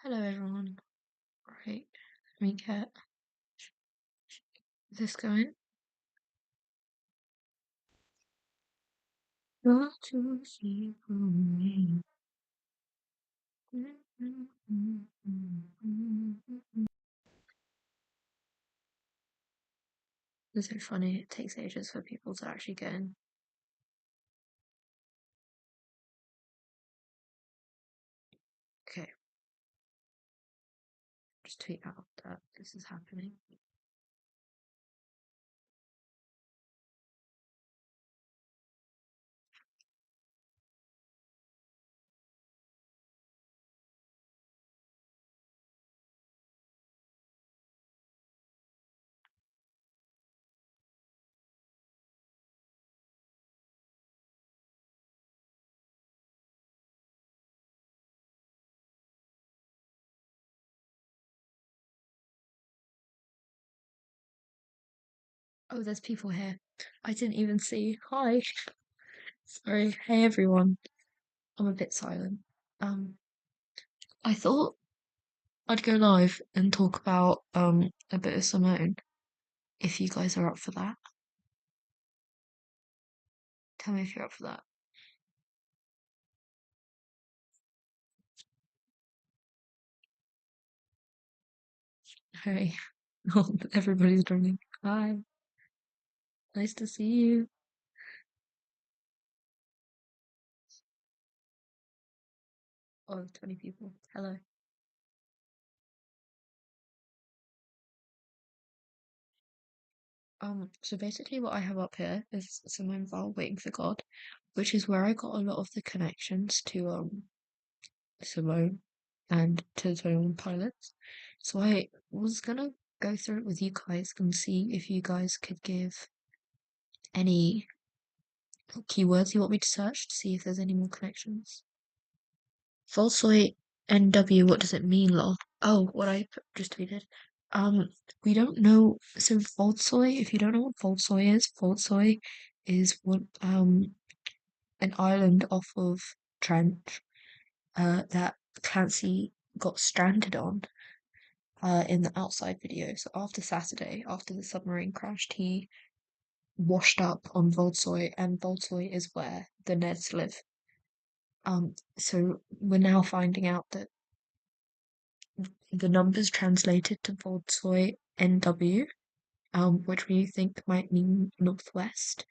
Hello everyone. Right, let me get this going. Got to see from me. It's so funny, it takes ages for people to actually get in. Okay, just tweet out that this is happening. Oh, there's people here. I didn't even see. Hi. Sorry. Hey everyone. I'm a bit silent. Um, I thought I'd go live and talk about a bit of Simone, if you guys are up for that. Tell me if you're up for that. Hey. Oh, everybody's joining. Hi. Nice to see you. Oh, 20 people. Hello. So basically what I have up here is Simone Val Waiting for God, which is where I got a lot of the connections to Simone and to the 21 Pilots. So I was gonna go through it with you guys and see if you guys could give any keywords you want me to search to see if there's any more connections. Volsoy NW, what does it mean, lol? Oh, what I just tweeted. Um, we don't know. So Volsoy, if you don't know what Volsoy is what an island off of Trent that Clancy got stranded on in the outside video. So after Saturday, after the submarine crashed, he washed up on Volsoy, and Volsoy is where the Neds live. So we're now finding out that the numbers translated to Voltsoy NW, which we think might mean northwest,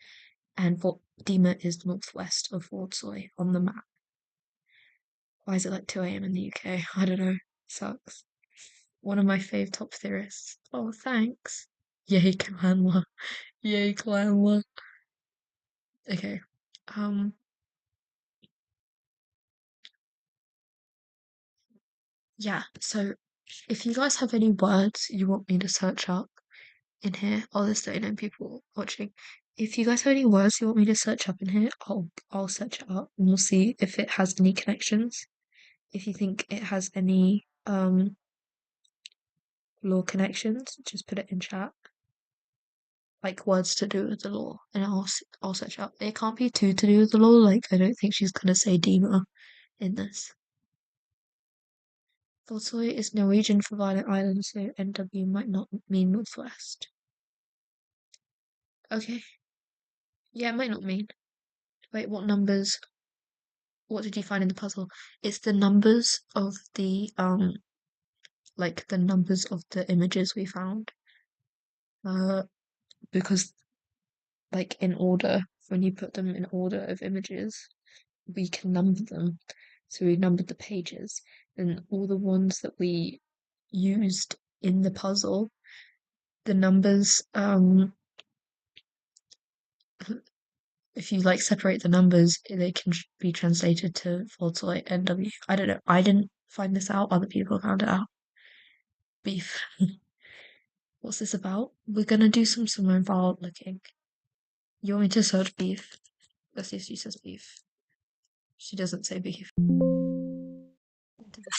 and Dima is northwest of Voltsoy on the map. Why is it like 2 a.m. in the UK? I don't know. Sucks. One of my fave top theorists. Oh, thanks. Yay, Clanla. Yay, Clanla. Okay. Um, yeah, so if you guys have any words you want me to search up, in here. Oh, there's 39 people watching. If you guys have any words you want me to search up in here, I'll search it up and we'll see if it has any connections. If you think it has any law connections, just put it in chat. Like words to do with the law, and I'll search up. It can't be too to do with the law. Like I don't think she's gonna say Dima in this. Volsoy is Norwegian for violent island, so NW might not mean northwest. Okay. Yeah, it might not mean. Wait, what numbers? What did you find in the puzzle? It's the numbers of the like the numbers of the images we found. Uh, because like in order, when you put them in order of images, we can number them. So we numbered the pages, and all the ones that we used in the puzzle, the numbers if you like separate the numbers, they can be translated to volts like NW. I don't know. I didn't find this out. Other people found it out. Beef. What's this about? We're gonna do some Simone Vile looking. You want me to search beef? Let's see if she says beef. She doesn't say beef.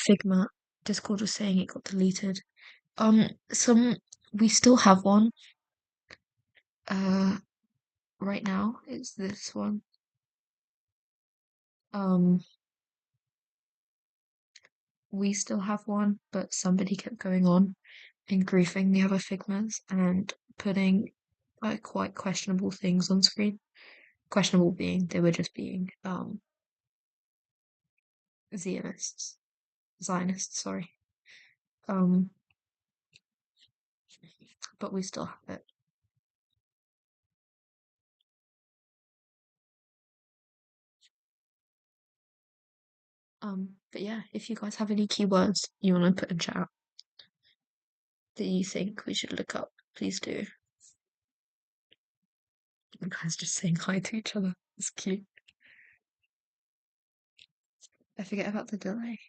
Figma. Discord was saying it got deleted. Some we still have one. Uh, right now it's this one. Um, we still have one, but somebody kept going on and griefing the other Figmas and putting quite questionable things on screen. Questionable being they were just being Zionists. Zionists, sorry. Um but we still have it. But yeah, if you guys have any keywords you want to put in chat that you think we should look up, please do. You guys just saying hi to each other. It's cute. I forget about the delay.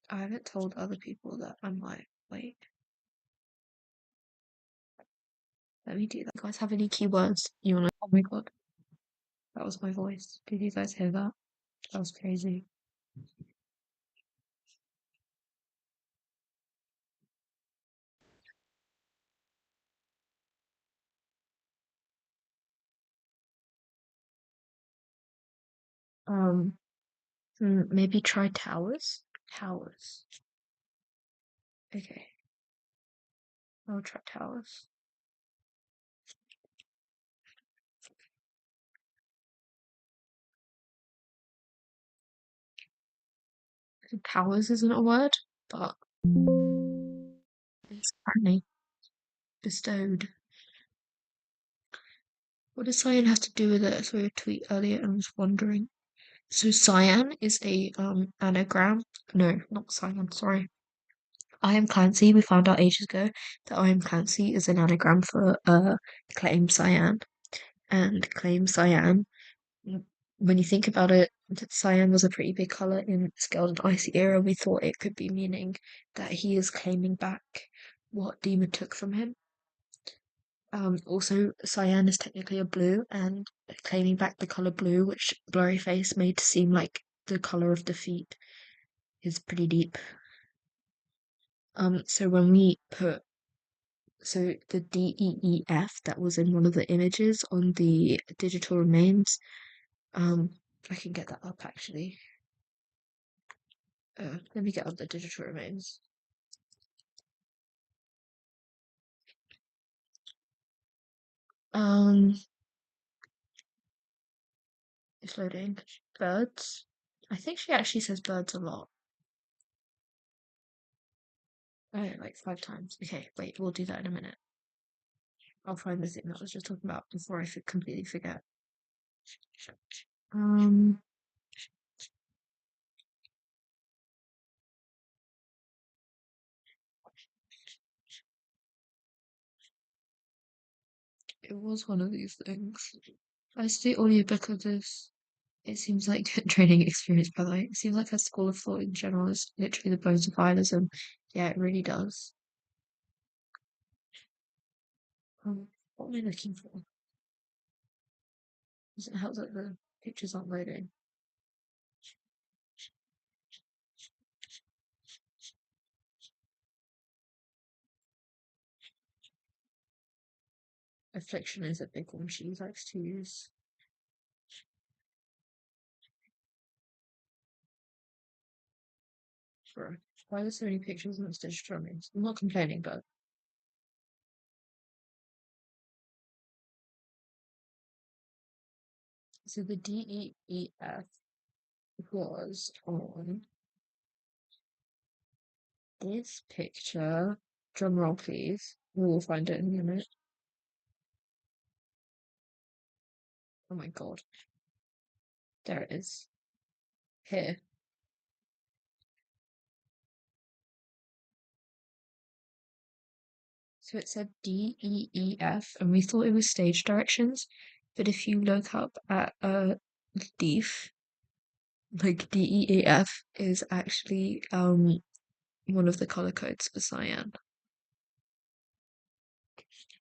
I haven't told other people that I'm like, wait, let me do that. You guys have any keywords you wanna oh my god, that was my voice. Did you guys hear that? That was crazy. Um maybe try towers? Towers. Okay, I'll try towers. Powers isn't a word, but it's apparently bestowed. What does cyan have to do with it? I saw your tweet earlier and was wondering. So cyan is a anagram. No, not cyan, sorry. I am Clancy. We found out ages ago that I am Clancy is an anagram for claim cyan. And claim cyan, when you think about it, cyan was a pretty big color in Scaled and Icy era. We thought it could be meaning that he is claiming back what Demon took from him. Also, cyan is technically a blue, and claiming back the color blue, which Blurryface made to seem like the color of defeat, is pretty deep. So when we put the DEEF that was in one of the images on the digital remains, I can get that up actually. Let me get up the digital remains. Um, it's loading. Birds. I think she actually says birds a lot. Oh, like 5 times. Okay, wait, we'll do that in a minute. I'll find the thing that I was just talking about before I completely forget. Um, it was one of these things. I used to do audiobook of this. It seems like training experience, by the way. It seems like her school of thought in general is literally the bones of nihilism. Yeah, it really does. What am I looking for? Does it help that the pictures aren't loading? Affliction is a big one she likes to use. Bro, why are there so many pictures in this digital image? I'm not complaining, but so the DEEF was on this picture. Drum roll, please. We will find it in a minute. Oh my god. There it is. Here. So it said DEEF, and we thought it was stage directions. But if you look up at DEEF, like DEEF is actually one of the color codes for cyan,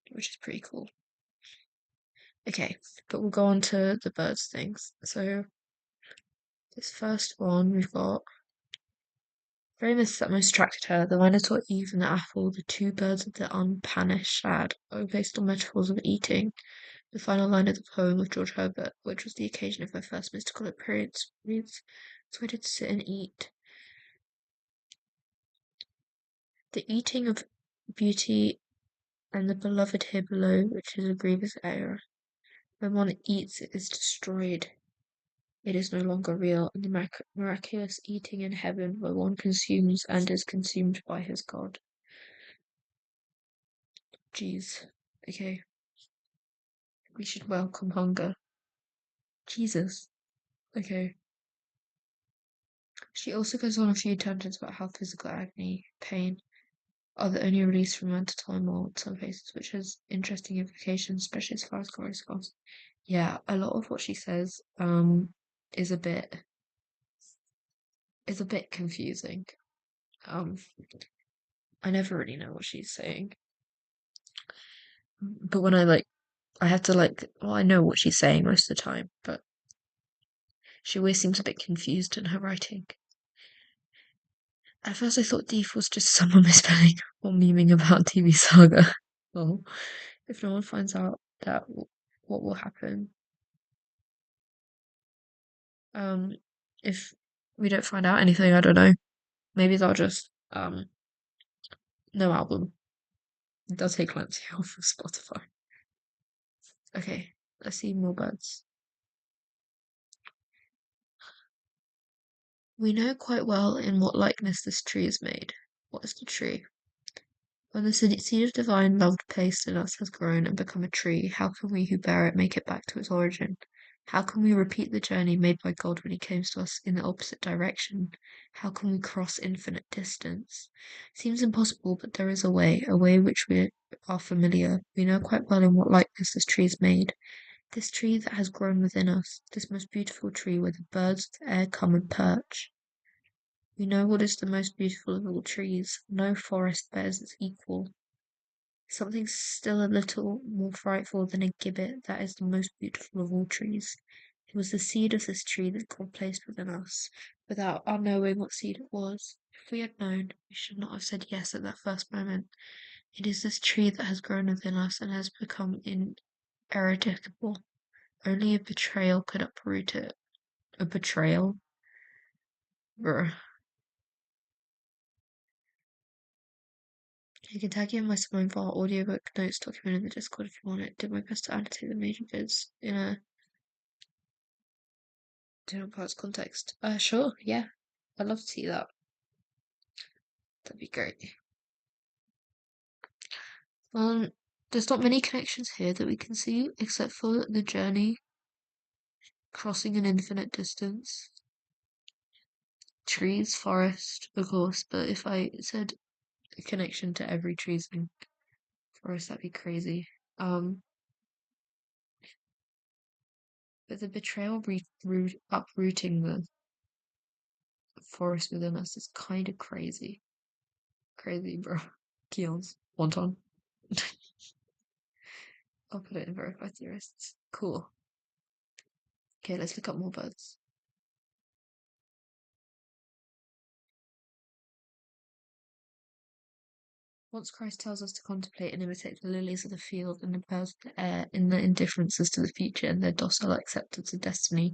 which is pretty cool. Okay, but we'll go on to the birds things. So this first one we've got very myths that most attracted her, the Minotaur Eve and the apple, the two birds of the unpunished shad, are based on metaphors of eating. The final line of the poem of George Herbert, which was the occasion of my first mystical appearance, reads, "So I did sit and eat. The eating of beauty and the beloved here below, which is a grievous error. When one eats, it is destroyed. It is no longer real, and the miraculous eating in heaven, where one consumes and is consumed by his God." Jeez. Okay. We should welcome hunger. Jesus. Okay. She also goes on a few tangents about how physical agony, pain, are the only release from mental turmoil in some cases, which has interesting implications, especially as far as chorus goes. Yeah, a lot of what she says is a bit confusing. Um I never really know what she's saying. But when I have to well, I know what she's saying most of the time, but she always seems a bit confused in her writing. At first I thought Deef was just someone misspelling or memeing about TV Saga. Well, if no one finds out that, what will happen? Um, if we don't find out anything, I don't know. Maybe they'll just no album. They'll take Clancy off of Spotify. Okay, let's see more birds. We know quite well in what likeness this tree is made. What is the tree? When the seed of divine love placed in us has grown and become a tree, how can we who bear it make it back to its origin? How can we repeat the journey made by God when he came to us in the opposite direction? How can we cross infinite distance? Seems impossible, but there is a way which we are familiar. We know quite well in what likeness this tree is made. This tree that has grown within us, this most beautiful tree where the birds of the air come and perch. We know what is the most beautiful of all trees. No forest bears its equal. Something still a little more frightful than a gibbet that is the most beautiful of all trees. It was the seed of this tree that God placed within us, without our knowing what seed it was. If we had known, we should not have said yes at that first moment. It is this tree that has grown within us and has become ineradicable. Only a betrayal could uproot it. A betrayal? Bruh. You can tag in my Simone file audiobook notes document in the Discord if you want it. Did my best to annotate the major bits in a different parts context. Sure, yeah. I'd love to see that. That'd be great. Um, there's not many connections here that we can see, except for the journey, crossing an infinite distance, trees, forest, of course, but if I said a connection to every trees and forest, that'd be crazy. But the betrayal uprooting the forest within us is kind of crazy. Crazy, bro. Keels. Wonton. I'll put it in verified theorists. Cool. Okay, let's look up more birds. Once Christ tells us to contemplate and imitate the lilies of the field and the birds of the air in their indifferences to the future and their docile acceptance of destiny,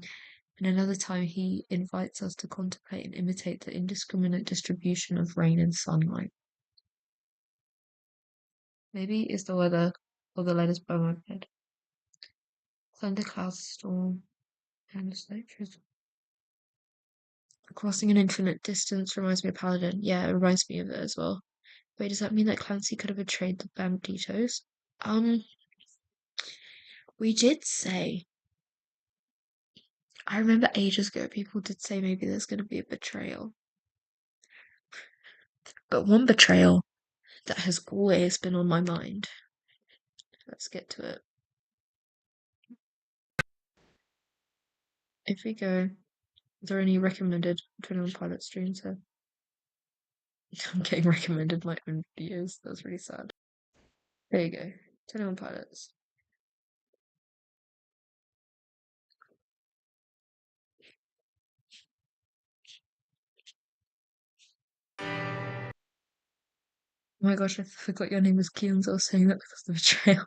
and another time he invites us to contemplate and imitate the indiscriminate distribution of rain and sunlight. Maybe it's the weather or the letters by my bed. Thunder, clouds, storm, and a snake drizzle. Crossing an infinite distance reminds me of Paladin. Yeah, it reminds me of it as well. Wait, does that mean that Clancy could have betrayed the Banditos? We did say. I remember ages ago people did say maybe there's going to be a betrayal. But one betrayal that has always been on my mind. Let's get to it. If we go, is there any recommended 21 Pilot streams here? I'm getting recommended my own videos. That's really sad. There you go. 21 Pilots. Oh my gosh, I forgot your name was Keons. I was saying that because of the betrayal.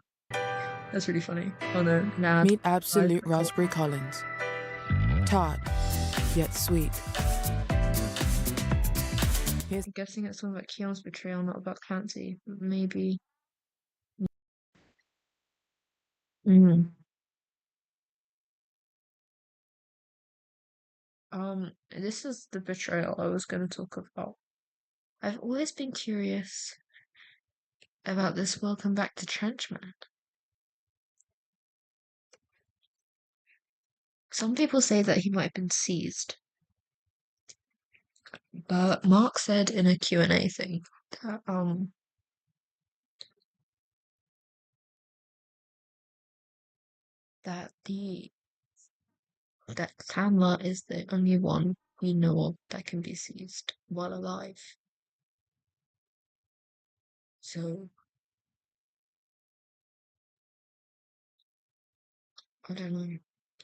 That's really funny. Oh no, Nad. Meet I've Absolute become. Raspberry Collins. Tart, yet sweet. Here's I'm guessing it's all about Keon's betrayal, not about Clancy. Maybe. Mm. This is the betrayal I was going to talk about. I've always been curious about this welcome back to Trenchman. Some people say that he might have been seized, but Mark said in a Q&A thing that that the that Chandler is the only one we know of that can be seized while alive. So I don't know.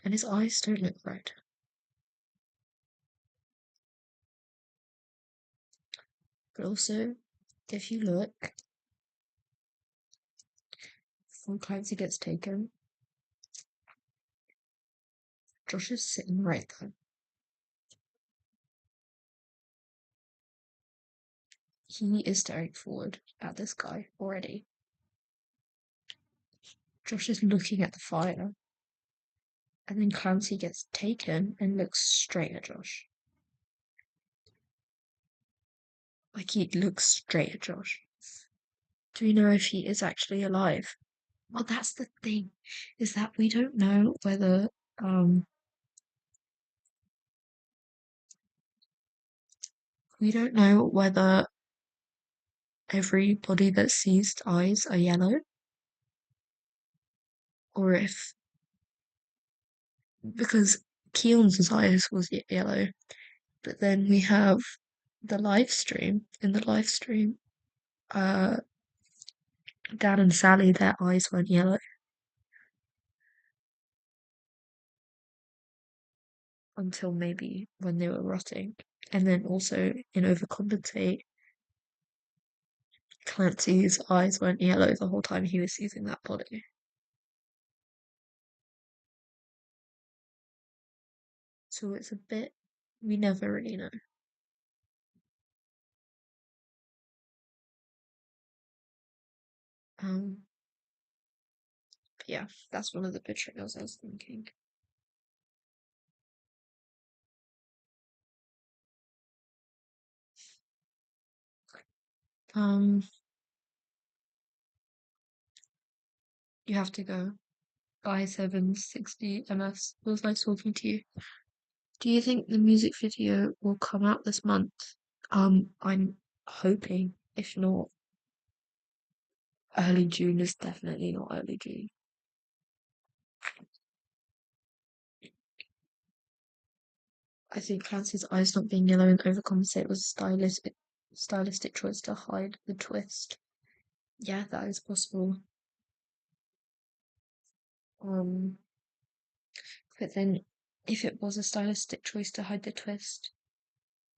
And his eyes don't look right. But also, if you look, when Clancy gets taken, Josh is sitting right there. He is staring forward at this guy already. Josh is looking at the fire, and then Clancy gets taken and looks straight at Josh. Like he looks straight at Josh. Do we know if he is actually alive? Well, that's the thing, is that we don't know whether we don't know whether everybody that sees eyes are yellow, or if because Keon's eyes was yellow, but then we have the live stream. In the live stream, uh, Dan and Sally, their eyes weren't yellow until maybe when they were rotting. And then also in Overcompensate, Clancy's eyes weren't yellow the whole time he was using that body. So it's a bit, we never really know. Um, but yeah, that's one of the betrayals I was thinking. Um, you have to go. Bye, 760 MS. It was nice talking to you. Do you think the music video will come out this month? I'm hoping. If not, early June is definitely not early June. I think Clancy's eyes not being yellow and overcompensate was a stylistic choice to hide the twist. Yeah, that is possible. Um, but then if it was a stylistic choice to hide the twist,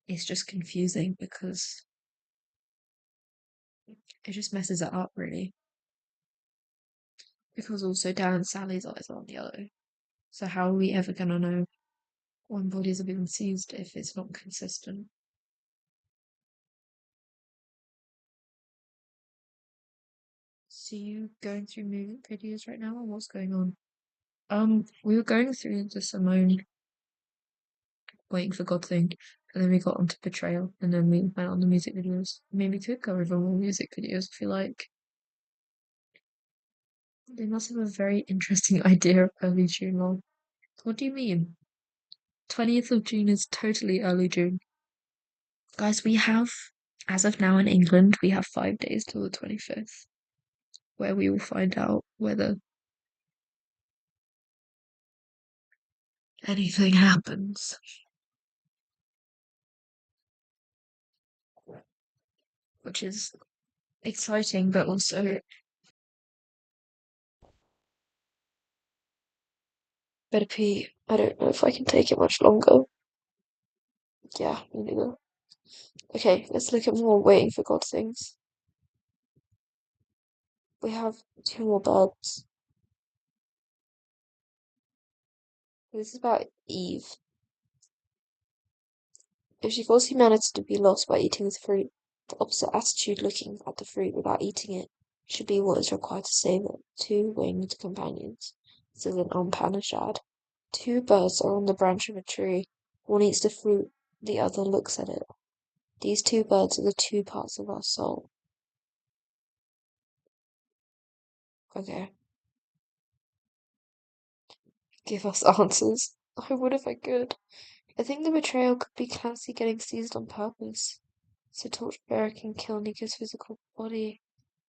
it's just confusing because it just messes it up really. Because also Dan and Sally's eyes aren't yellow. So how are we ever gonna know when bodies are being seized if it's not consistent? So you going through music videos right now or what's going on? We were going through the Simone Waiting for God thing, and then we got onto Betrayal, and then we went on the music videos. Maybe we could go over more music videos, I feel like. They must have a very interesting idea of early June long. What do you mean? 20th of June is totally early June. Guys, we have, as of now in England, we have 5 days till the 25th, where we will find out whether anything happens, which is exciting, but also better pee. I don't know if I can take it much longer. Yeah, me neither. Okay, let's look at more Waiting for God things. We have two more beds. This is about Eve. If she caused humanity to be lost by eating the fruit, the opposite attitude looking at the fruit without eating it should be what is required to save it. Two winged companions, says an Upanishad. Two birds are on the branch of a tree. One eats the fruit, the other looks at it. These two birds are the two parts of our soul. Okay, give us answers. I would if I could. I think the betrayal could be Clancy getting seized on purpose, so Torchbearer can kill Nico's physical body,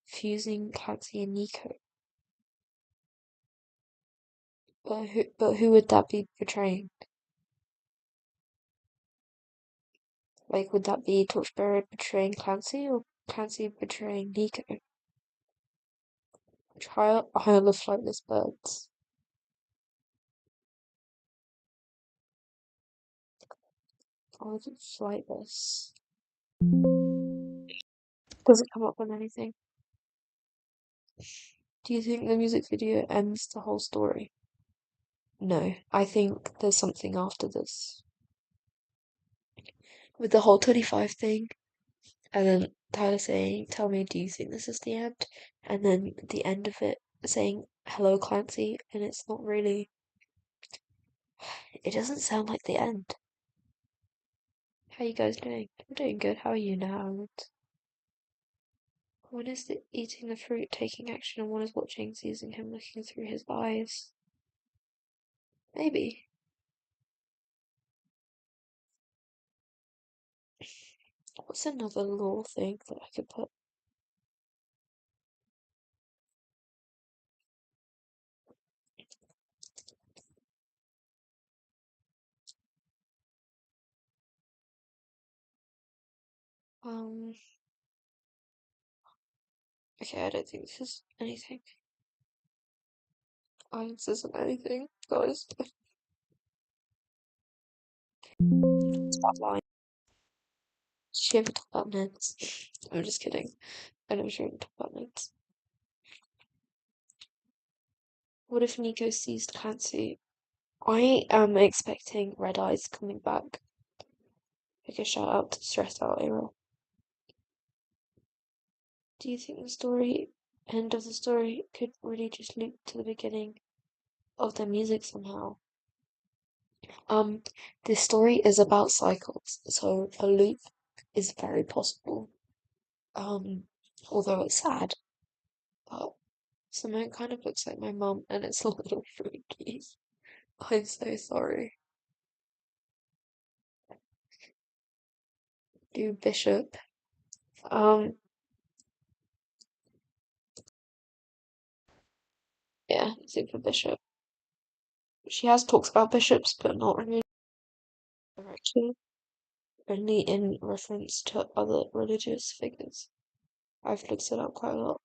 fusing Clancy and Nico. But who would that be betraying? Like, would that be Torchbearer betraying Clancy or Clancy betraying Nico? Trial Isle of Flightless Birds. Isle of Flightless. Does it come up on anything? Do you think the music video ends the whole story? No, I think there's something after this. With the whole 25 thing, and then Tyler saying, "Tell me, do you think this is the end?" And then the end of it saying, "Hello, Clancy," and it's not really. It doesn't sound like the end. How you guys doing? I'm doing good. How are you now? One is eating the fruit, taking action, and one is watching, seizing him, looking through his eyes. Maybe. What's another law thing that I could put? Um. Okay, I don't think this is anything. This isn't anything, guys. It's that line. She ever talk about Neds? I'm just kidding. I know she won't talk about Neds. What if Nico seized Clancy? I am expecting Red Eyes coming back. Like a shout out to Stressed Out Era. Do you think the end of the story could really just loop to the beginning of the music somehow? This story is about cycles, so a loop is very possible. Um, although it's sad, but Simone kind of looks like my mum and it's a little freaky. I'm so sorry. Do Bishop. Um, yeah, super Bishop. She has talks about bishops, but not really directly, only in reference to other religious figures. I've looked it up quite a lot.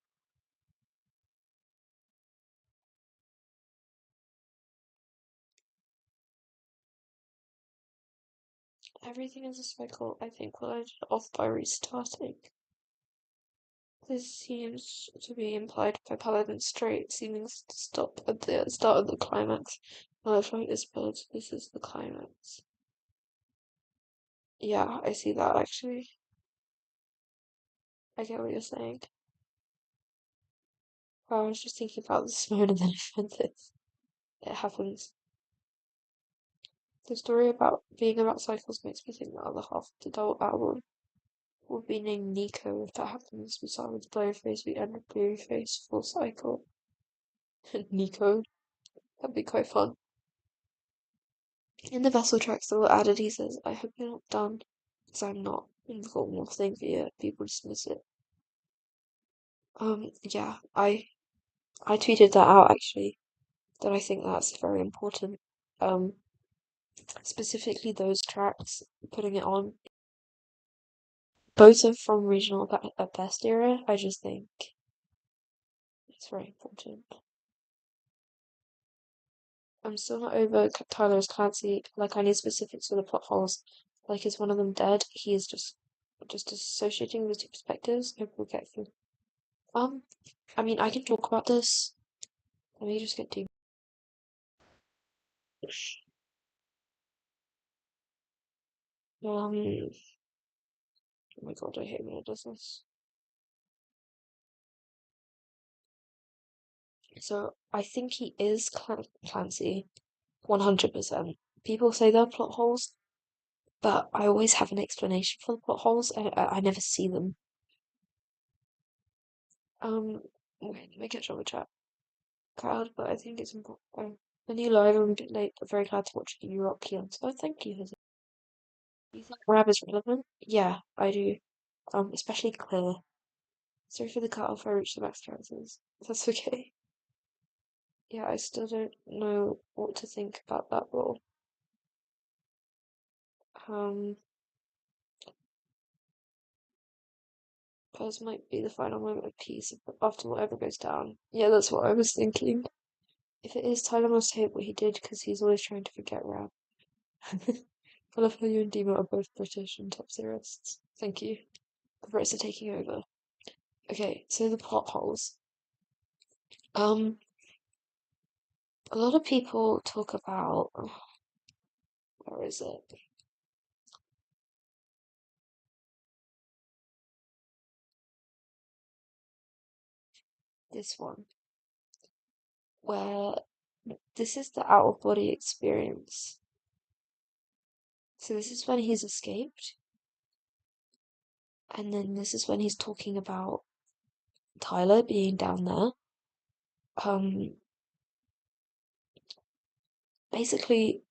Everything is a cycle, I think, will end off by restarting. This seems to be implied by Paladin Strait, seeming to stop at the start of the climax. Well, if like this build, this is the climax. Yeah, I see that actually. I get what you're saying. I was just thinking about this moment and then I read this. It happens. The story about being about cycles makes me think the other half of the double album would be named Nico. If that happens, we start with Blowface, we end with Blueface, full cycle. Nico. That'd be quite fun. In the vessel tracks that were added, he says, "I hope you're not done." Because I'm not. And we've got one more thing for you. People dismiss it. Yeah, I tweeted that out actually. That I think that's very important. Um, specifically those tracks, putting it on. Both are from regional at best era. I just think it's very important. I'm still not over Tyler's Clancy. Like, I need specifics for the plot holes. Like, is one of them dead? He is just associating the two perspectives. Hope we'll get through. Um, I mean, I can talk about this. Let me just get deep. Oh my god, I hate when it does this. So I think he is Clancy, 100%. People say they're plot holes, but I always have an explanation for the plot holes. I never see them. Wait, let me catch up with chat. Crowd, but I think it's important. A new live, I'm a bit late, but very glad to watch you rock Keon. So thank you, Jose. Do you think Rab is relevant? Yeah, I do. Especially Claire. Sorry for the cut off, I reached the max characters. That's okay. Yeah, I still don't know what to think about that role. Um, Pez might be the final moment of peace after whatever goes down. Yeah, that's what I was thinking. If it is, Tyler must hate what he did because he's always trying to forget Rab. I love how you and Dima are both British and top theorists. Thank you. The Brits are taking over. Okay, so the plot holes. Um, a lot of people talk about where is it? This one, where this is the out of body experience. So this is when he's escaped, and then this is when he's talking about Tyler being down there. Um, Basically,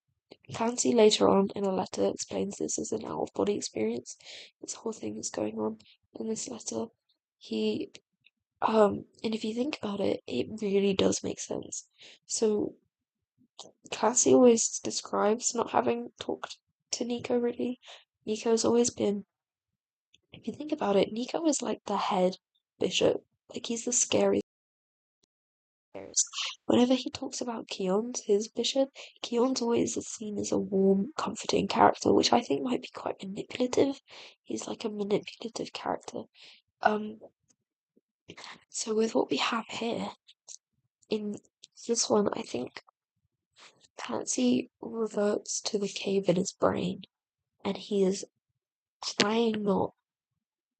Clancy later on in a letter explains this as an out of body experience. This whole thing is going on in this letter. He and if you think about it, it really does make sense. So Clancy always describes not having talked to Nico really. Nico's always been, if you think about it, Nico is like the head bishop. Like he's the scariest. Whenever he talks about Keon's, his bishop, Keon's always seen as a warm, comforting character, which I think might be quite manipulative. He's like a manipulative character. Um, so with what we have here in this one, I think Patsy reverts to the cave in his brain, and he is trying not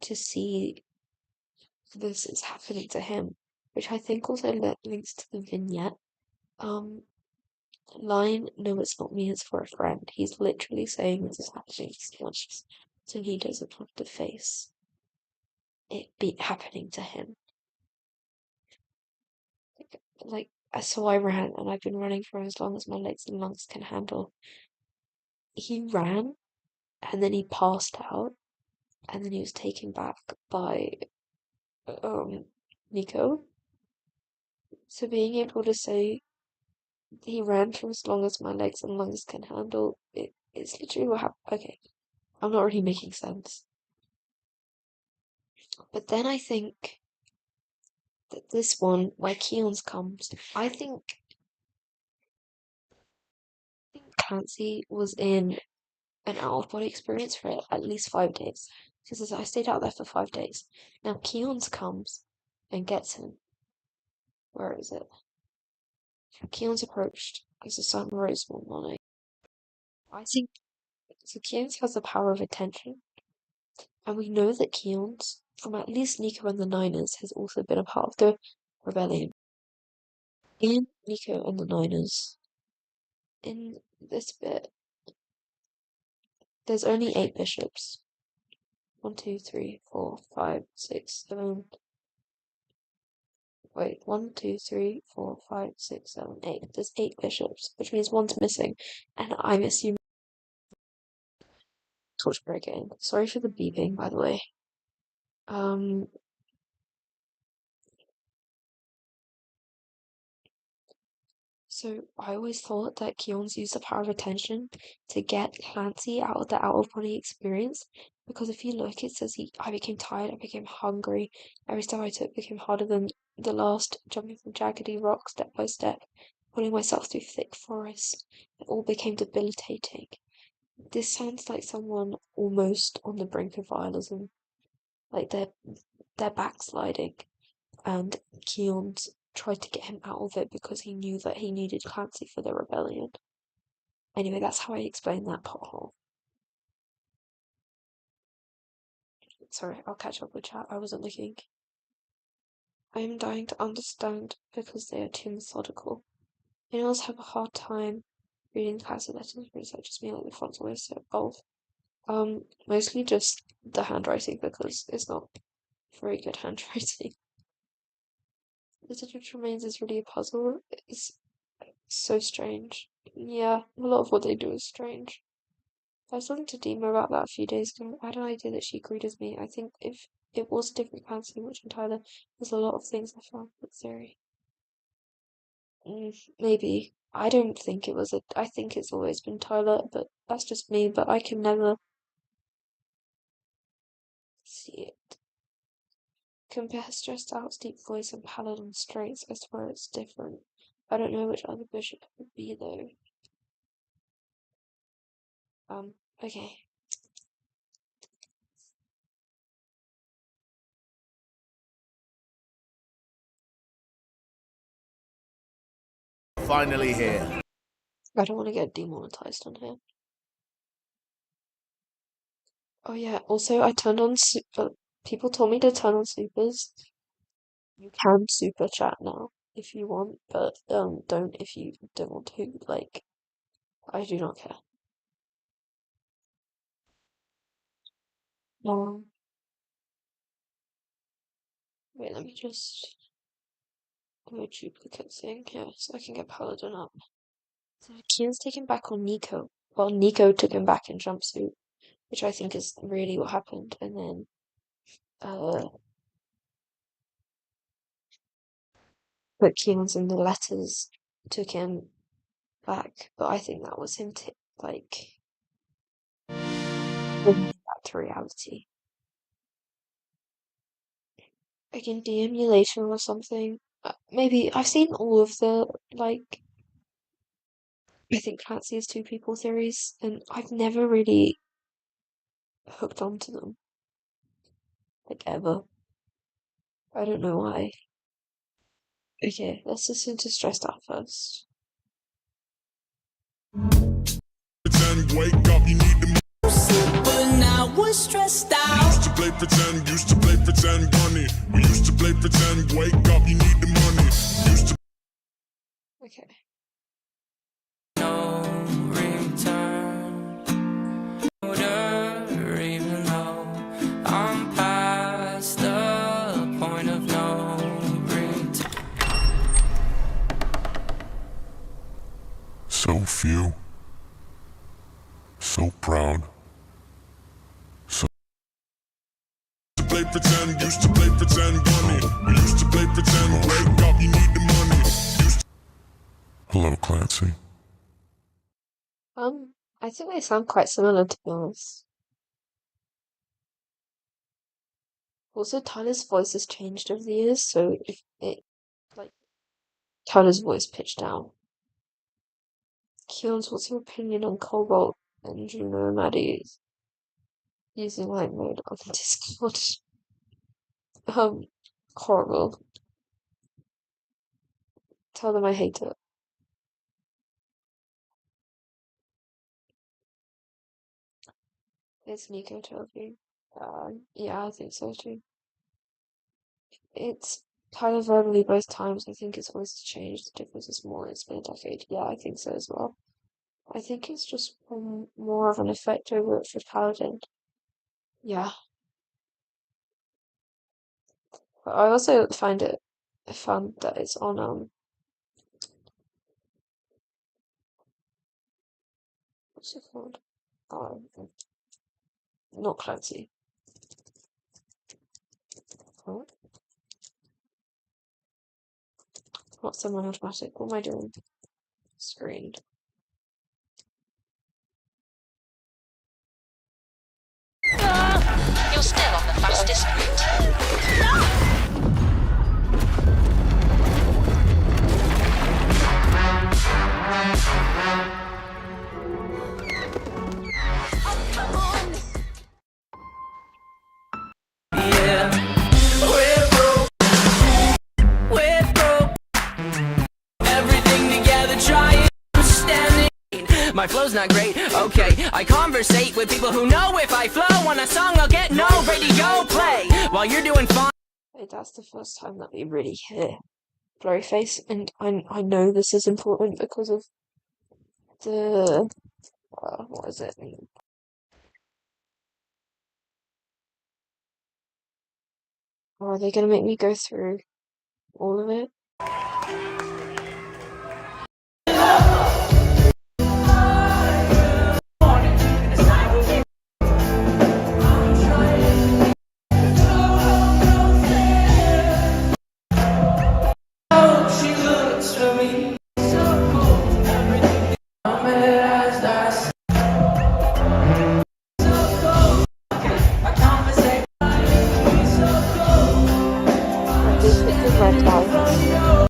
to see this is happening to him, which I think also links to the vignette. Um, Line, no, it's not me, it's for a friend. He's literally saying this is happening to someone, so he doesn't have to face it be happening to him. Like, so I ran, and I've been running for as long as my legs and lungs can handle. He ran, and then he passed out, and then he was taken back by Nico. So being able to say he ran for as long as my legs and lungs can handle, it's literally what happened. Okay, I'm not really making sense. But then I think that this one, where Keon's comes, I think Clancy was in an out of body experience for at least 5 days. Because I stayed out there for 5 days. Now Keon's comes and gets him. Where is it? Keon's approached as the sun rose one morning. I think so. Keon's has the power of attention, and we know that Keon's, from at least Nico and the Niners, has also been a part of the rebellion. In Nico and the Niners, in this bit, there's only 8 bishops. 1, 2, 3, 4, 5, 6, 7. Wait, 1, 2, 3, 4, 5, 6, 7, 8. There's 8 bishops, which means one's missing, and I'm assuming Torchbearer again. Sorry for the beeping, by the way. Um, so I always thought that Keon's used the power of attention to get Clancy out of the out of body experience. Because if you look, it says I became tired, I became hungry. Every step I took became harder than the last, jumping from jaggedy rock step by step, pulling myself through thick forest. It all became debilitating. This sounds like someone almost on the brink of vialism, like they're backsliding, and Keon's tried to get him out of it because he knew that he needed Clancy for the rebellion. Anyway, that's how I explain that pothole. Sorry, I'll catch up with chat. I wasn't looking. I am dying to understand because they are too methodical. Males have a hard time reading classy letters, but is that just me, like the font's always so bold? Mostly just the handwriting because it's not very good handwriting. The Digital Remains is really a puzzle. It's so strange. Yeah, a lot of what they do is strange. I was talking to Dima about that a few days ago. I had an idea that she agreed with me. I think if it was a different fantasy watch and Tyler, there's a lot of things I found with theory. Maybe. I don't think it was a. I think it's always been Tyler, but that's just me. But I can never see it. Compare stressed out's deep voice and Paladin Straits. I swear it's different. I don't know which other bishop it would be though. Okay. Finally here. I don't want to get demonetized on here. Oh yeah, also I turned on people told me to turn on supers. You can super chat now if you want, but don't if you don't want to. Like, I do not care. Um, wait, let me just do a duplicate thing here so I can get Paladin up. So Kian's taken back on Nico. Well, Nico took him back in jumpsuit, which I think is really what happened, and then but Keon's in the letters took him back, but I think that was him like bringing him back to reality. Like in de-emulation or something. Maybe I've seen all of the like I think Clancy is two people theories, and I've never really hooked onto them. Like ever. I don't know why. Okay, let's listen to Stressed Out first. Wake up, you need the But now we're stressed out. used to play pretend bunny. We used to play pretend, wake up, you need the money. Used to Okay. No return. Even though I'm past the point of no return. so few, so proud. So used to play pretend bunny. We used to play pretend, wake up, you need the money. Hello, Clancy. I think they sound quite similar to be honest. Also, Tyler's voice has changed over the years, so if it like Tyler's voice pitched down. Keon's, what's your opinion on Cobalt and Juno and Maddie using light mode on Discord? Horrible. Tell them I hate it. It's Nico Trophy. Yeah, I think so too. It's Tyler verbally both times. I think his voice has changed. The difference is more. It's been a decade. Yeah, I think so as well. I think it's just more of an effect over it for Paladin. Yeah. But I also found that it's on what's it called? Not Clancy. What? What's the automatic? What am I doing? Screened. You're still on the fastest route. Yeah, we're broke. We're broke. Everything together, trying to stand it. My flow's not great. Okay, I conversate with people who know if I flow on a song, I'll get no radio play while you're doing fine. Wait, that's the first time that we really hear Blurry Face, and I know this is important because of the what is it? Or are they gonna make me go through all of it? I basically read out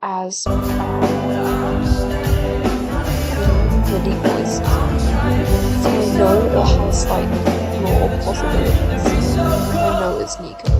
as MIDI voice. So I know it has like more possibilities. I know it's Nico.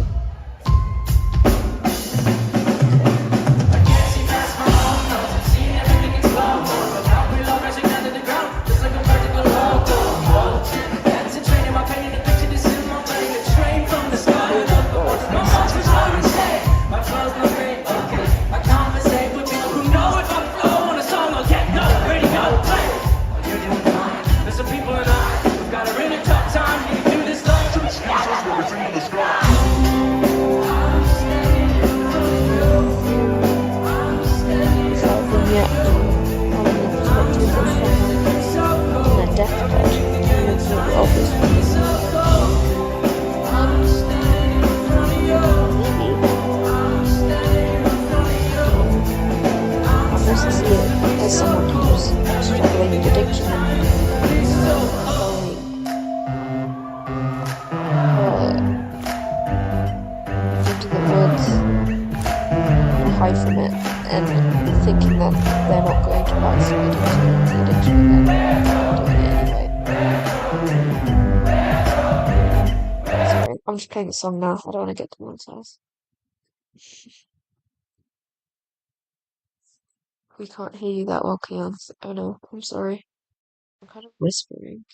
As someone who's struggling with addiction and going into the woods and hide from it and thinking that they're not going to backslide into the addiction again, doing it anyway. Sorry, I'm just playing the song now. I don't want to get demonetized. We can't hear you that well, Keon. Oh no, I'm sorry. I'm kind of whispering.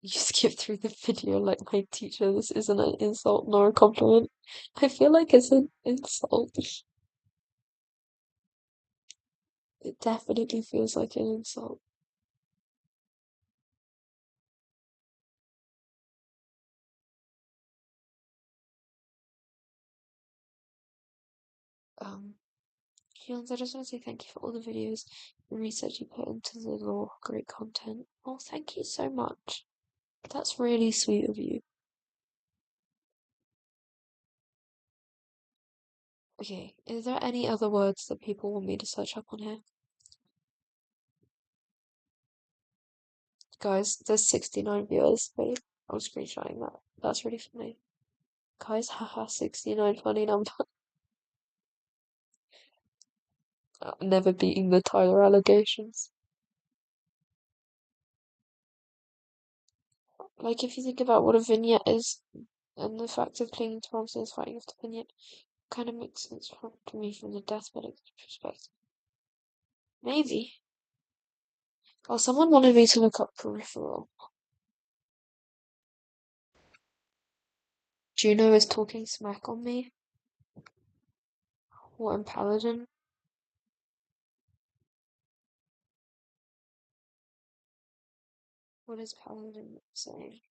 You skip through the video like my teacher. This isn't an insult nor a compliment. I feel like it's an insult. It definitely feels like an insult. Keons, I just want to say thank you for all the videos and research you put into the law. Great content. Oh, thank you so much. That's really sweet of you. Okay, is there any other words that people want me to search up on here? Guys, there's 69 viewers. Wait, I'm screenshotting that. That's really funny. Guys, haha, 69, funny number. Never beating the Tyler allegations. Like, if you think about what a vignette is, and the fact of clinging to promises fighting off the vignette, kind of makes sense to me from the deathbed perspective. Maybe. Oh, someone wanted me to look up peripheral. Juno is talking smack on me. What, in Paladin? What is Paladin saying?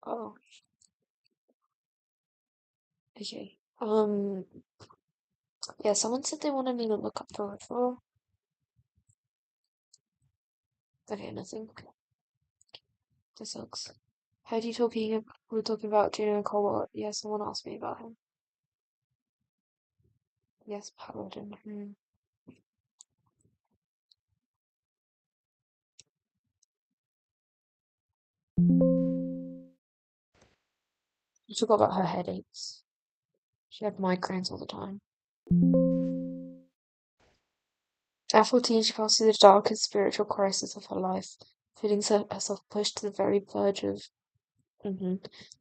Oh. Okay. Yeah, someone said they wanted me to look up peripheral. Okay, nothing. This sucks. How do you talking? We're talking about Juno and Cobalt. Yeah, someone asked me about him. Yes, Paladin. I forgot about her headaches. She had migraines all the time. At 14, she passed through the darkest spiritual crisis of her life, feeling herself pushed to the very verge of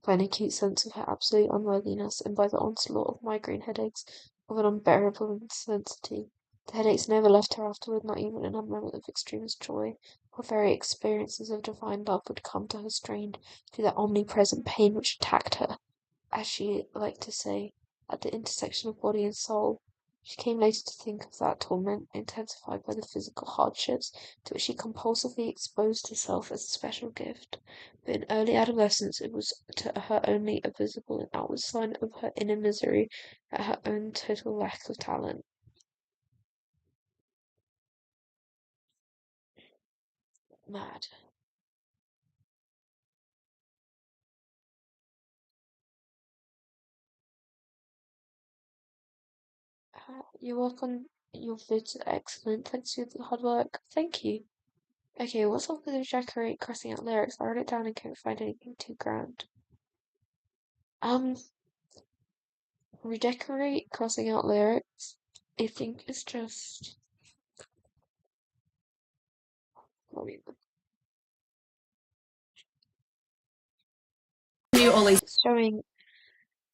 By an acute sense of her absolute unworthiness, and by the onslaught of migraine headaches of an unbearable intensity. The headaches never left her afterward, not even in a moment of extremest joy. Her very experiences of divine love would come to her strained through that omnipresent pain which attacked her, as she liked to say, at the intersection of body and soul. She came later to think of that torment, intensified by the physical hardships to which she compulsively exposed herself as a special gift. But in early adolescence it was to her only a visible and outward sign of her inner misery at her own total lack of talent. Mad. Your work on your vids are excellent. Thanks for the hard work. Thank you. Okay, what's up with the decorate crossing out lyrics? I wrote it down and couldn't find anything too grand. Um, redecorate crossing out lyrics. I think it's just what we New Olay showing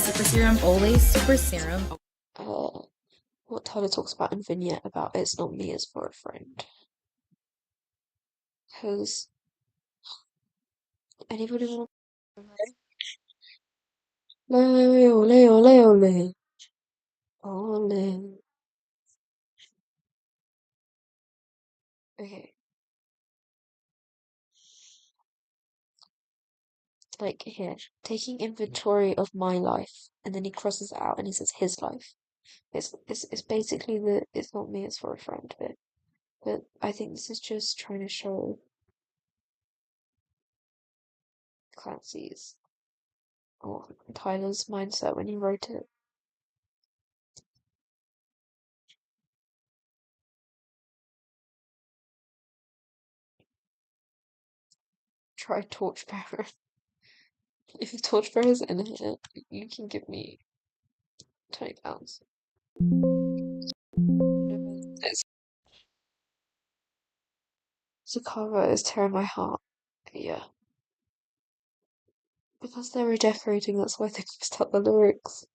Super Serum. Olay Super Serum. uh what Tyler talks about in vignette about it's not me, it's for a friend. Because anybody want ole ole ole ole ole. Okay, like here, taking inventory of my life, and then he crosses it out and he says his life. It's basically the it's not me, it's for a friend bit. But I think this is just trying to show Clancy's or Tyler's mindset when he wrote it. Try Torchbearer. If Torchbearer's in it, you can give me £20. It's Zakara is tearing my heart. Yeah. Because they're redecorating, that's why they mixed up the lyrics.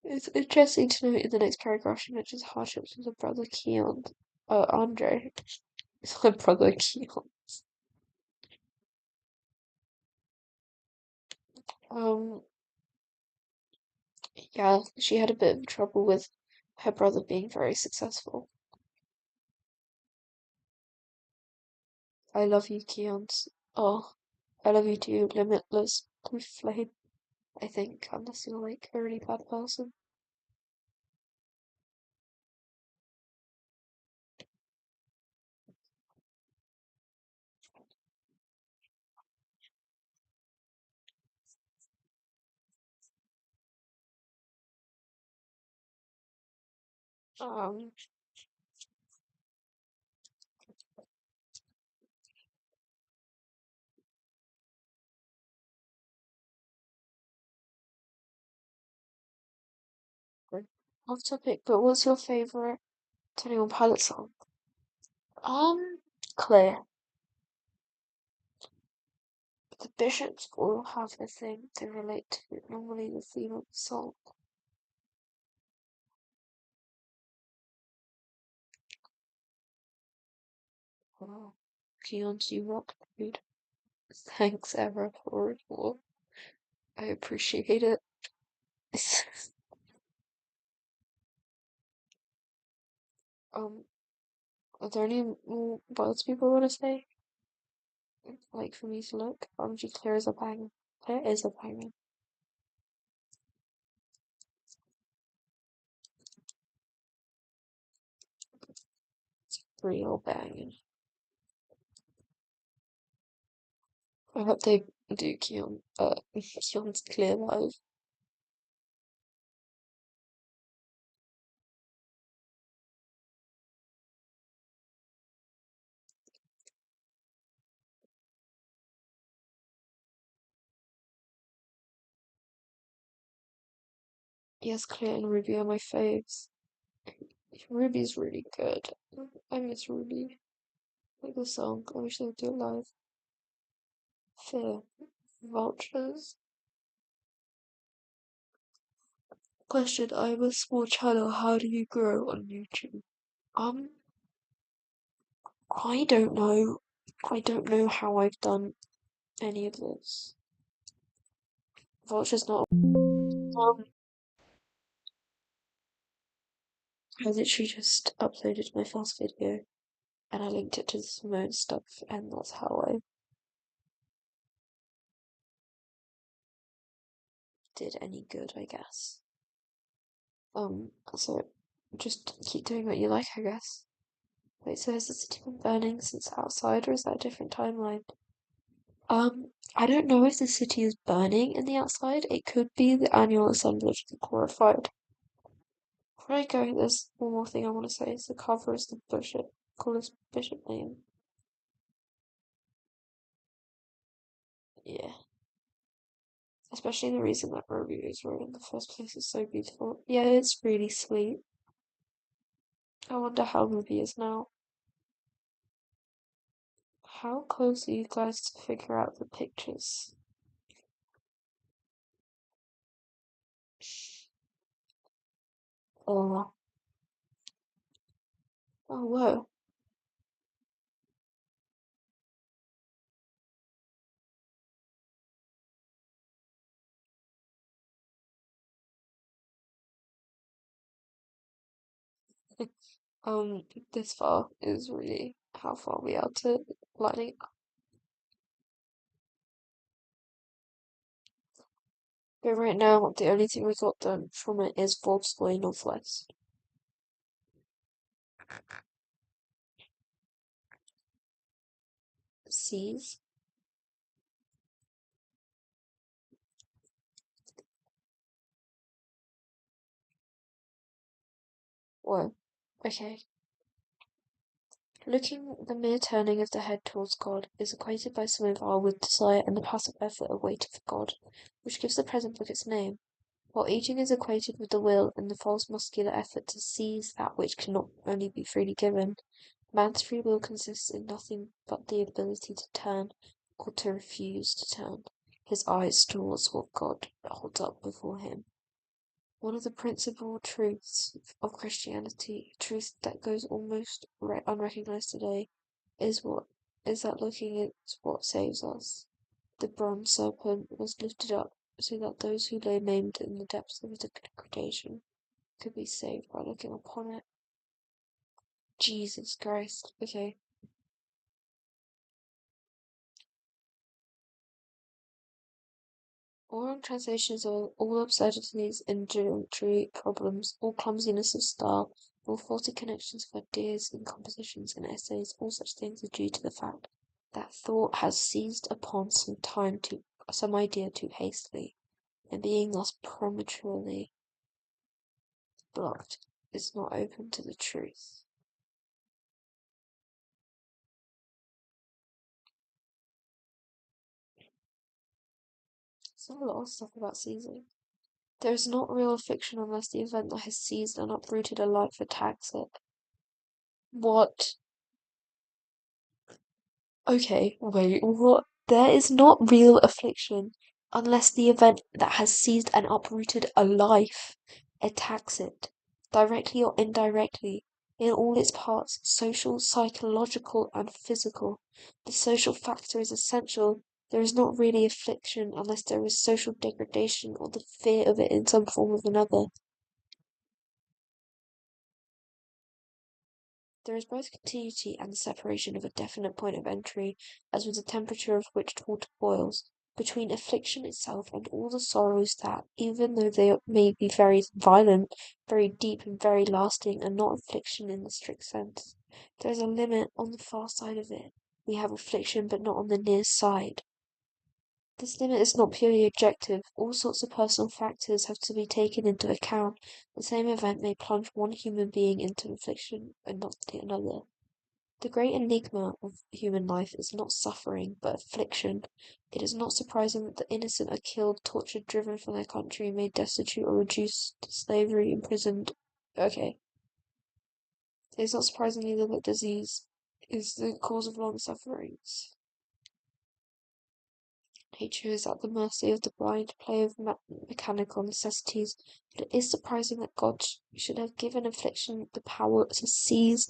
It's interesting to note in the next paragraph she mentions hardships with her brother Keon. Andre. It's her brother Keon. Um, yeah, she had a bit of trouble with her brother being very successful. I love you, Keons. Oh, I love you too, Limitless Blue Flame. I think, unless you're like a really bad person. Um, off topic, but what's your favourite 21 Pilot song? Clear. The bishops all have a thing they relate to, normally the theme of the song. Wow. Keon's you rock, dude. Thanks ever for it all. I appreciate it. um, are there any more words people want to say? Like for me to look? She clear as a bang. Clear is a banger. Real bang. I hope they do Keon's clear live. Yes, Clear and Ruby are my faves. Ruby's really good. I miss Ruby. Like the song. I wish they would do it live. Fear. Vultures. Question, I'm a small channel, how do you grow on YouTube? Um, I don't know. I don't know how I've done any of this. Vulture's not. I literally just uploaded my first video and I linked it to the Simone stuff, and that's how I did any good, I guess. So just keep doing what you like, I guess. Wait, so has the city been burning since outside, or is that a different timeline? I don't know if the city is burning in the outside. It could be the annual assemblage of the glorified. Before I go, there's one more thing I want to say. Is the cover is the bishop. Call his bishop name. Yeah. Especially the reason that Ruby is wrote in the first place is so beautiful. Yeah, it's really sweet. I wonder how Ruby is now. How close are you guys to figure out the pictures? Oh, oh, whoa. Um, this far is really how far we are to lighting up. But right now, the only thing we got done from it is Volkswagen Northwest. C's. Whoa. Okay. Looking, the mere turning of the head towards God is equated by some of our with desire and the passive effort of waiting for God, which gives the present book its name, while eating is equated with the will and the false muscular effort to seize that which cannot only be freely given. Man's free will consists in nothing but the ability to turn or to refuse to turn his eyes towards what God holds up before him. One of the principal truths of Christianity, a truth that goes almost unrecognized today, is that looking is what saves us. The bronze serpent was lifted up so that those who lay maimed in the depths of degradation could be saved by looking upon it. Jesus Christ. Okay. All wrong translations are all absurdities in geometry problems, all clumsiness of style, all faulty connections of ideas in compositions and essays, all such things are due to the fact that thought has seized upon some idea too hastily, and being thus prematurely blocked, is not open to the truth. There's not a lot of stuff about seizing. There is not real fiction unless the event that has seized and uprooted a life attacks it. What? Okay, wait, what? There is not real affliction unless the event that has seized and uprooted a life attacks it, directly or indirectly, in all its parts, social, psychological, and physical. The social factor is essential. There is not really affliction unless there is social degradation or the fear of it in some form or another. There is both continuity and the separation of a definite point of entry, as with the temperature of which water boils, between affliction itself and all the sorrows that, even though they may be very violent, very deep, and very lasting, are not affliction in the strict sense. There is a limit on the far side of it. We have affliction, but not on the near side. This limit is not purely objective. All sorts of personal factors have to be taken into account. The same event may plunge one human being into affliction and not another. The great enigma of human life is not suffering, but affliction. It is not surprising that the innocent are killed, tortured, driven from their country, made destitute, or reduced to slavery, imprisoned. Okay. It is not surprising either that disease is the cause of long sufferings. Nature is at the mercy of the blind play of mechanical necessities, but it is surprising that God should have given affliction the power to seize,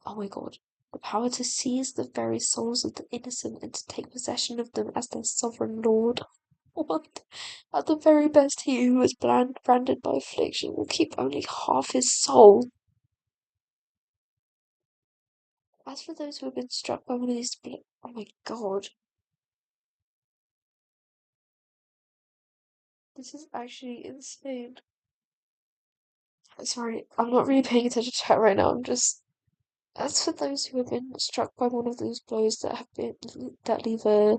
oh my God, the power to seize the very souls of the innocent and to take possession of them as their sovereign Lord. What? At the very best, he who is branded by affliction will keep only half his soul. As for those who have been struck by one of these, oh my God, this is actually insane. Sorry, I'm not really paying attention to chat right now. I'm just. As for those who have been struck by one of those blows that leave a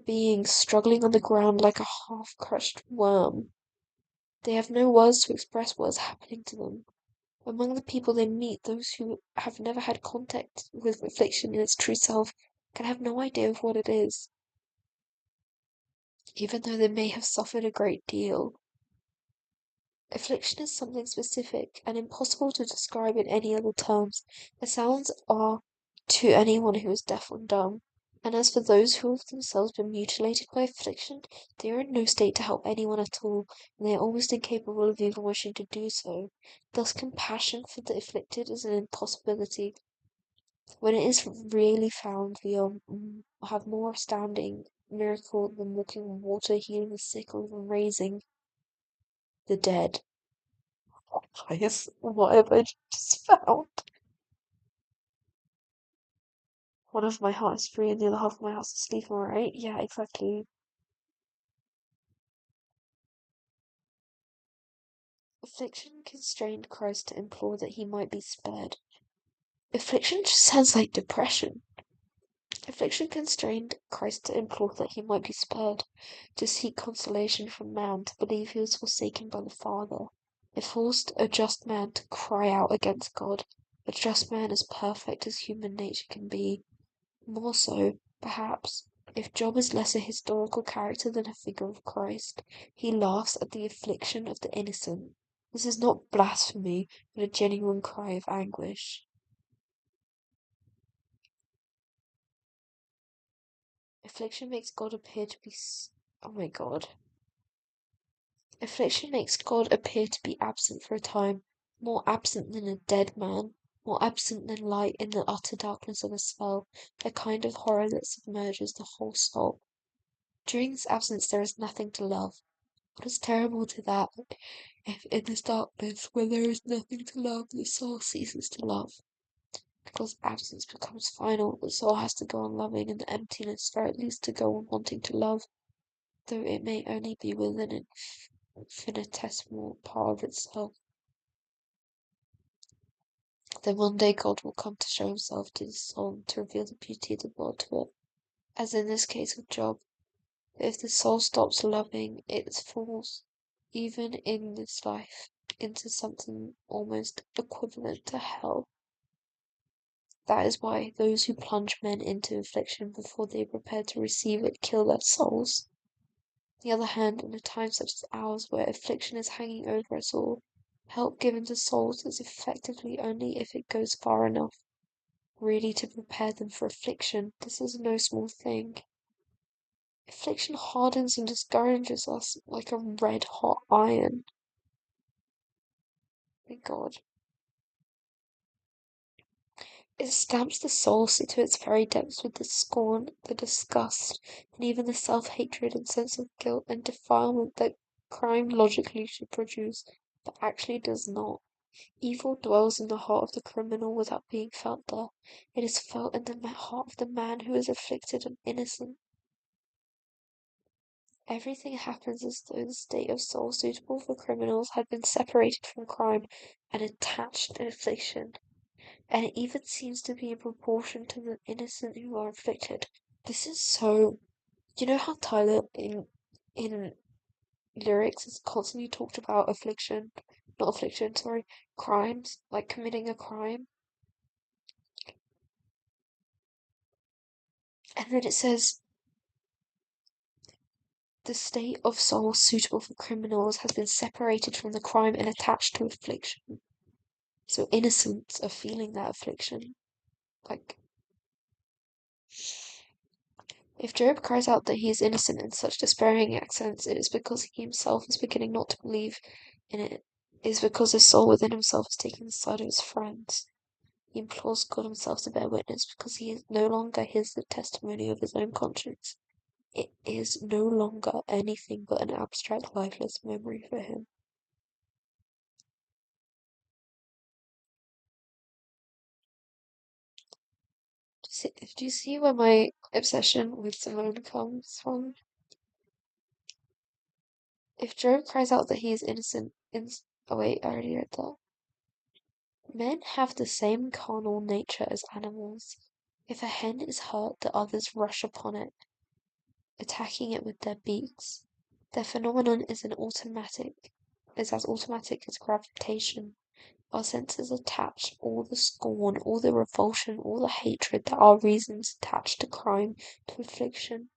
being struggling on the ground like a half-crushed worm, they have no words to express what is happening to them. Among the people they meet, those who have never had contact with affliction in its true self can have no idea of what it is, even though they may have suffered a great deal. Affliction is something specific and impossible to describe in any other terms. The sounds are to anyone who is deaf or dumb. And as for those who have themselves been mutilated by affliction, they are in no state to help anyone at all, and they are almost incapable of even wishing to do so. Thus, compassion for the afflicted is an impossibility. When it is really found, we have more astounding miracle than walking on water, healing the sick, or even raising the dead. Guys, what have I just found? One of my heart is free and the other half of my heart is asleep, alright? Yeah, exactly. Affliction constrained Christ to implore that he might be spared. Affliction just sounds like depression. Affliction constrained Christ to implore that he might be spared, to seek consolation from man, to believe he was forsaken by the Father. It forced a just man to cry out against God, a just man as perfect as human nature can be. More so, perhaps, if Job is less a historical character than a figure of Christ, he laughs at the affliction of the innocent. This is not blasphemy, but a genuine cry of anguish. Affliction makes God appear to be. Oh my God. Affliction makes God appear to be absent for a time, more absent than a dead man, more absent than light in the utter darkness of a cell, a kind of horror that submerges the whole soul. During this absence there is nothing to love. What is terrible to that, if in this darkness, where there is nothing to love, the soul ceases to love. Because absence becomes final, the soul has to go on loving in the emptiness, or at least to go on wanting to love, though it may only be within an infinitesimal part of itself. Then one day God will come to show himself to the soul, to reveal the beauty of the world to it. As in this case of Job, if the soul stops loving, it falls, even in this life, into something almost equivalent to hell. That is why those who plunge men into affliction before they prepare to receive it kill their souls. On the other hand, in a time such as ours, where affliction is hanging over us all, help given to souls is effectively only if it goes far enough, really to prepare them for affliction. This is no small thing. Affliction hardens and discourages us like a red-hot iron. My God. It stamps the soul to its very depths with the scorn, the disgust, and even the self-hatred and sense of guilt and defilement that crime logically should produce, but actually does not. Evil dwells in the heart of the criminal without being felt there. It is felt in the heart of the man who is afflicted and innocent. Everything happens as though the state of soul suitable for criminals had been separated from crime and attached to affliction, and it even seems to be in proportion to the innocent who are afflicted. This is so. You know how Tyler in lyrics is constantly talked about affliction, not affliction, sorry, crimes, like committing a crime, and then it says the state of soul suitable for criminals has been separated from the crime and attached to affliction. So innocents are feeling that affliction. Like, If Job cries out that he is innocent in such despairing accents, it is because he himself is beginning not to believe in it. It is because his soul within himself is taking the side of his friends. He implores God himself to bear witness because he no longer hears the testimony of his own conscience. It is no longer anything but an abstract, lifeless memory for him. Do you see where my obsession with Simone comes from? If Job cries out that he is innocent oh wait, I already read that. Men have the same carnal nature as animals. If a hen is hurt, the others rush upon it, attacking it with their beaks. Their phenomenon is as automatic as gravitation. Our senses attach all the scorn, all the revulsion, all the hatred that our reasons attach to crime, to affliction,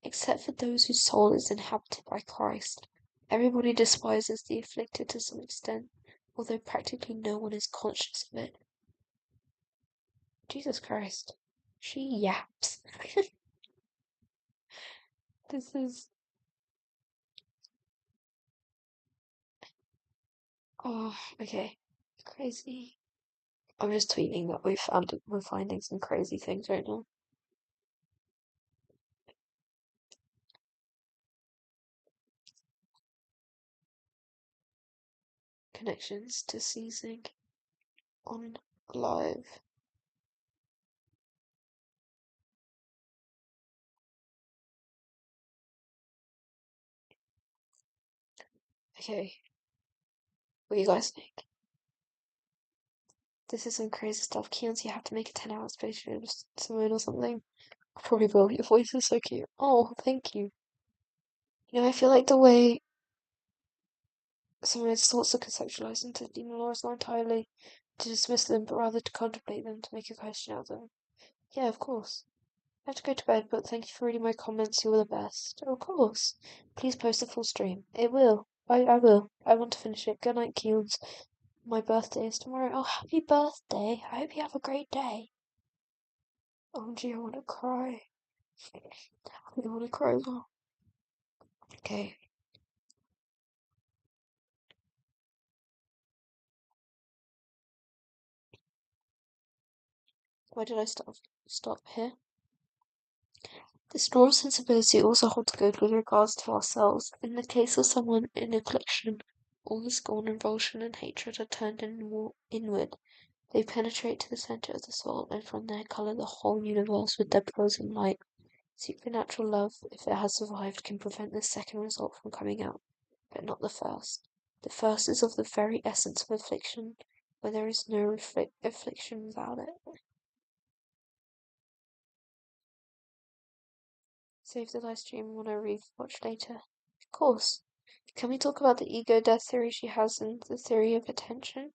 except for those whose soul is inhabited by Christ. Everybody despises the afflicted to some extent, although practically no one is conscious of it. Jesus Christ. She yaps. This is. Oh, okay. Crazy. I'm just tweeting that we're finding some crazy things right now. Connections to seizing on live. Okay. What do you guys think? This is some crazy stuff. Keons, you have to make a 10-hour space with Simone or something. I probably will. Your voice is so cute. Oh, thank you. I feel like the way Simone's thoughts are conceptualized into demon law is not entirely to dismiss them, but rather to contemplate them, to make a question out of them. Yeah, of course. I have to go to bed, but thank you for reading my comments. You're the best. Of course. Please post the full stream. It will. I will. I want to finish it. Good night, Keons. My birthday is tomorrow. Oh, happy birthday. I hope you have a great day. Oh, gee, I want to cry. I want to cry as well. Okay. Why did I stop here? This moral sensibility also holds good with regards to ourselves. In the case of someone in affliction, all the scorn, revulsion, and hatred are turned inward. They penetrate to the centre of the soul, and from there colour the whole universe with their poison light. Supernatural love, if it has survived, can prevent this second result from coming out, but not the first. The first is of the very essence of affliction, where there is no affliction without it. Save the live stream when I rewatch later. Of course. Can we talk about the ego death theory she has and the theory of attention?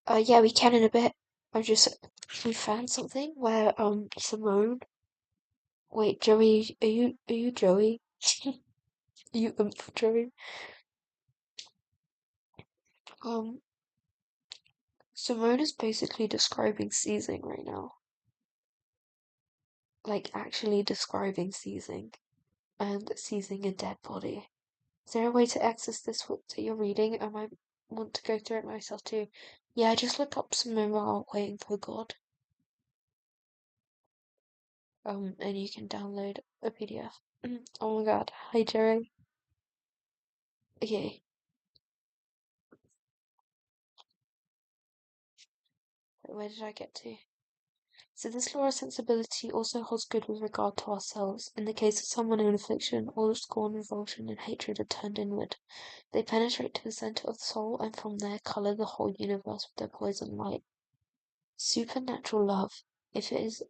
Yeah, we can in a bit. We found something where Simone. Wait, Joey, are you Joey? Are you Joey? Um, Simone is basically describing seizing right now. Like actually describing seizing and seizing a dead body. Is there a way to access this book that you're reading? I might want to go through it myself too. Yeah, just look up Simone while waiting for God. And you can download a PDF. Oh my god. Hi, Jerry. Okay. Where did I get to? So this law of sensibility also holds good with regard to ourselves. In the case of someone in affliction, all the scorn, revulsion, and hatred are turned inward. They penetrate to the centre of the soul, and from there colour the whole universe with their poison light. Supernatural love, if it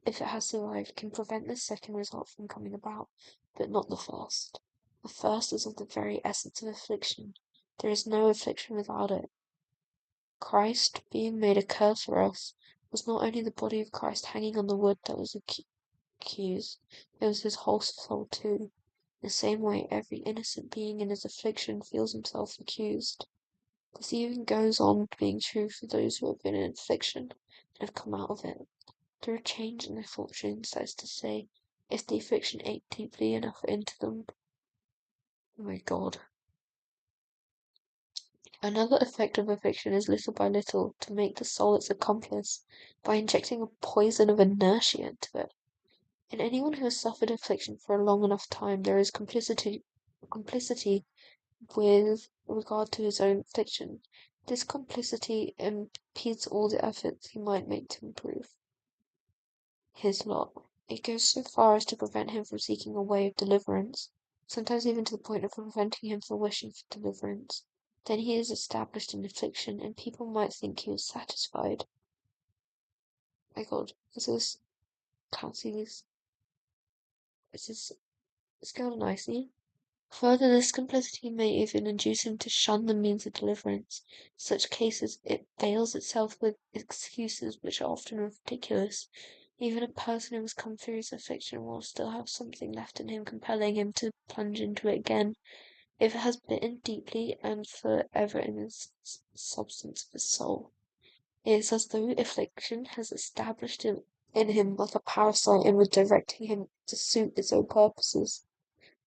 has survived, can prevent this second result from coming about, but not the first. The first is of the very essence of affliction. There is no affliction without it. Christ, being made a curse for us, was not only the body of Christ hanging on the wood that was accused, it was his whole soul too. In the same way, every innocent being in his affliction feels himself accused. This even goes on being true for those who have been in affliction and have come out of it. Through a change in their fortunes, that is to say, if the affliction ate deeply enough into them. Oh my god. Another effect of affliction is little by little to make the soul its accomplice by injecting a poison of inertia into it. In anyone who has suffered affliction for a long enough time, there is complicity with regard to his own affliction. This complicity impedes all the efforts he might make to improve his lot. It goes so far as to prevent him from seeking a way of deliverance, sometimes even to the point of preventing him from wishing for deliverance. Then he is established in affliction, and people might think he was satisfied. My god, can't see these. This is scaled nicely. Further, this complicity may even induce him to shun the means of deliverance. In such cases, it veils itself with excuses which are often ridiculous. Even a person who has come through his affliction will still have something left in him compelling him to plunge into it again, if it has bitten deeply and for ever in the substance of his soul. It is as though affliction has established in him like a parasite and was directing him to suit its own purposes.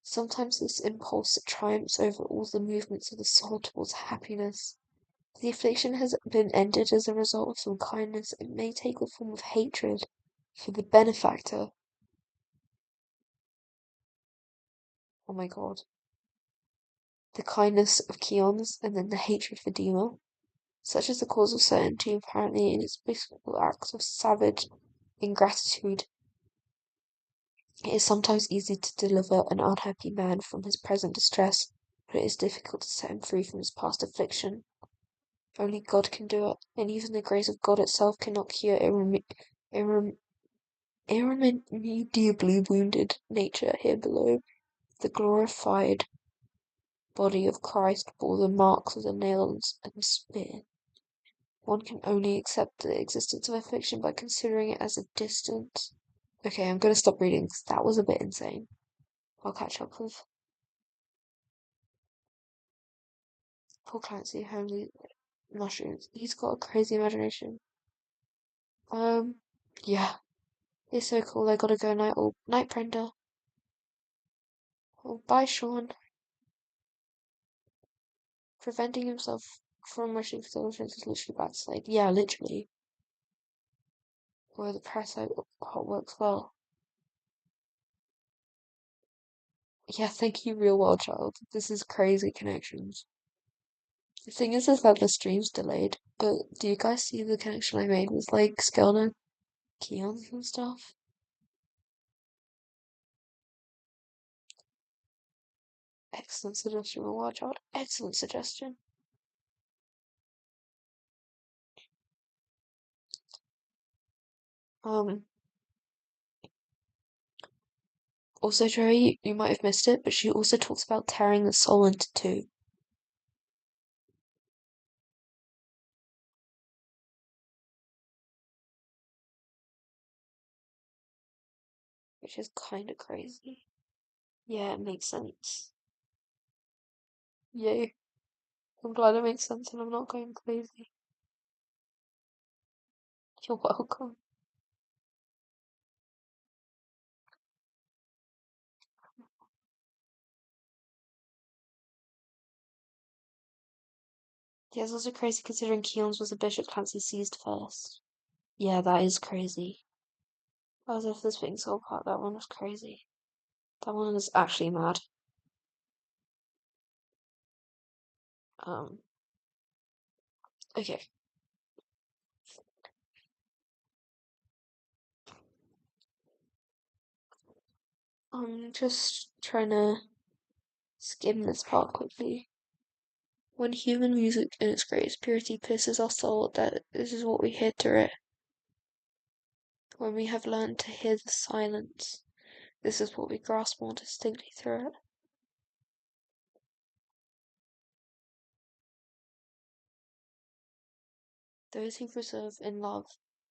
Sometimes this impulse triumphs over all the movements of the soul towards happiness. If the affliction has been ended as a result of some kindness, it may take the form of hatred for the benefactor. Oh my god. The kindness of Keon's and then the hatred for Dima. Such is the cause of certainty, apparently inexplicable acts of savage ingratitude. It is sometimes easy to deliver an unhappy man from his present distress, but it is difficult to set him free from his past affliction. Only God can do it, and even the grace of God itself cannot cure irremediably wounded nature here below. The glorified body of Christ bore the marks of the nails and spear. One can only accept the existence of affliction by considering it as a distance. Okay, I'm gonna stop reading because that was a bit insane. I'll catch up with Paul Clancy, Holy Mushrooms. He's got a crazy imagination. Yeah. It's so cool. I gotta go night Brenda. Oh, bye Sean. Preventing himself from wishing for deliverance is literally backslide. Yeah, literally. Where the parasite part works well. Yeah, thank you, real world child. This is crazy connections. The thing is that the stream's delayed, but do you guys see the connection I made with like Skelda, Keons and stuff? Excellent suggestion, real world child. Excellent suggestion. Um, Also, Joey, you might have missed it, but she also talks about tearing the soul into two, which is kind of crazy. Yeah, it makes sense. Yay. I'm glad it makes sense and I'm not going crazy. You're welcome. Yeah, it's also crazy considering Keon's was the bishop Clancy seized first. Yeah, that is crazy. As if this being so apart, that one was crazy. That one is actually mad. Um, okay. I'm just trying to skim this part quickly. When human music in its greatest purity pierces our soul, that this is what we hear through it. When we have learned to hear the silence, this is what we grasp more distinctly through it. Those who preserve in love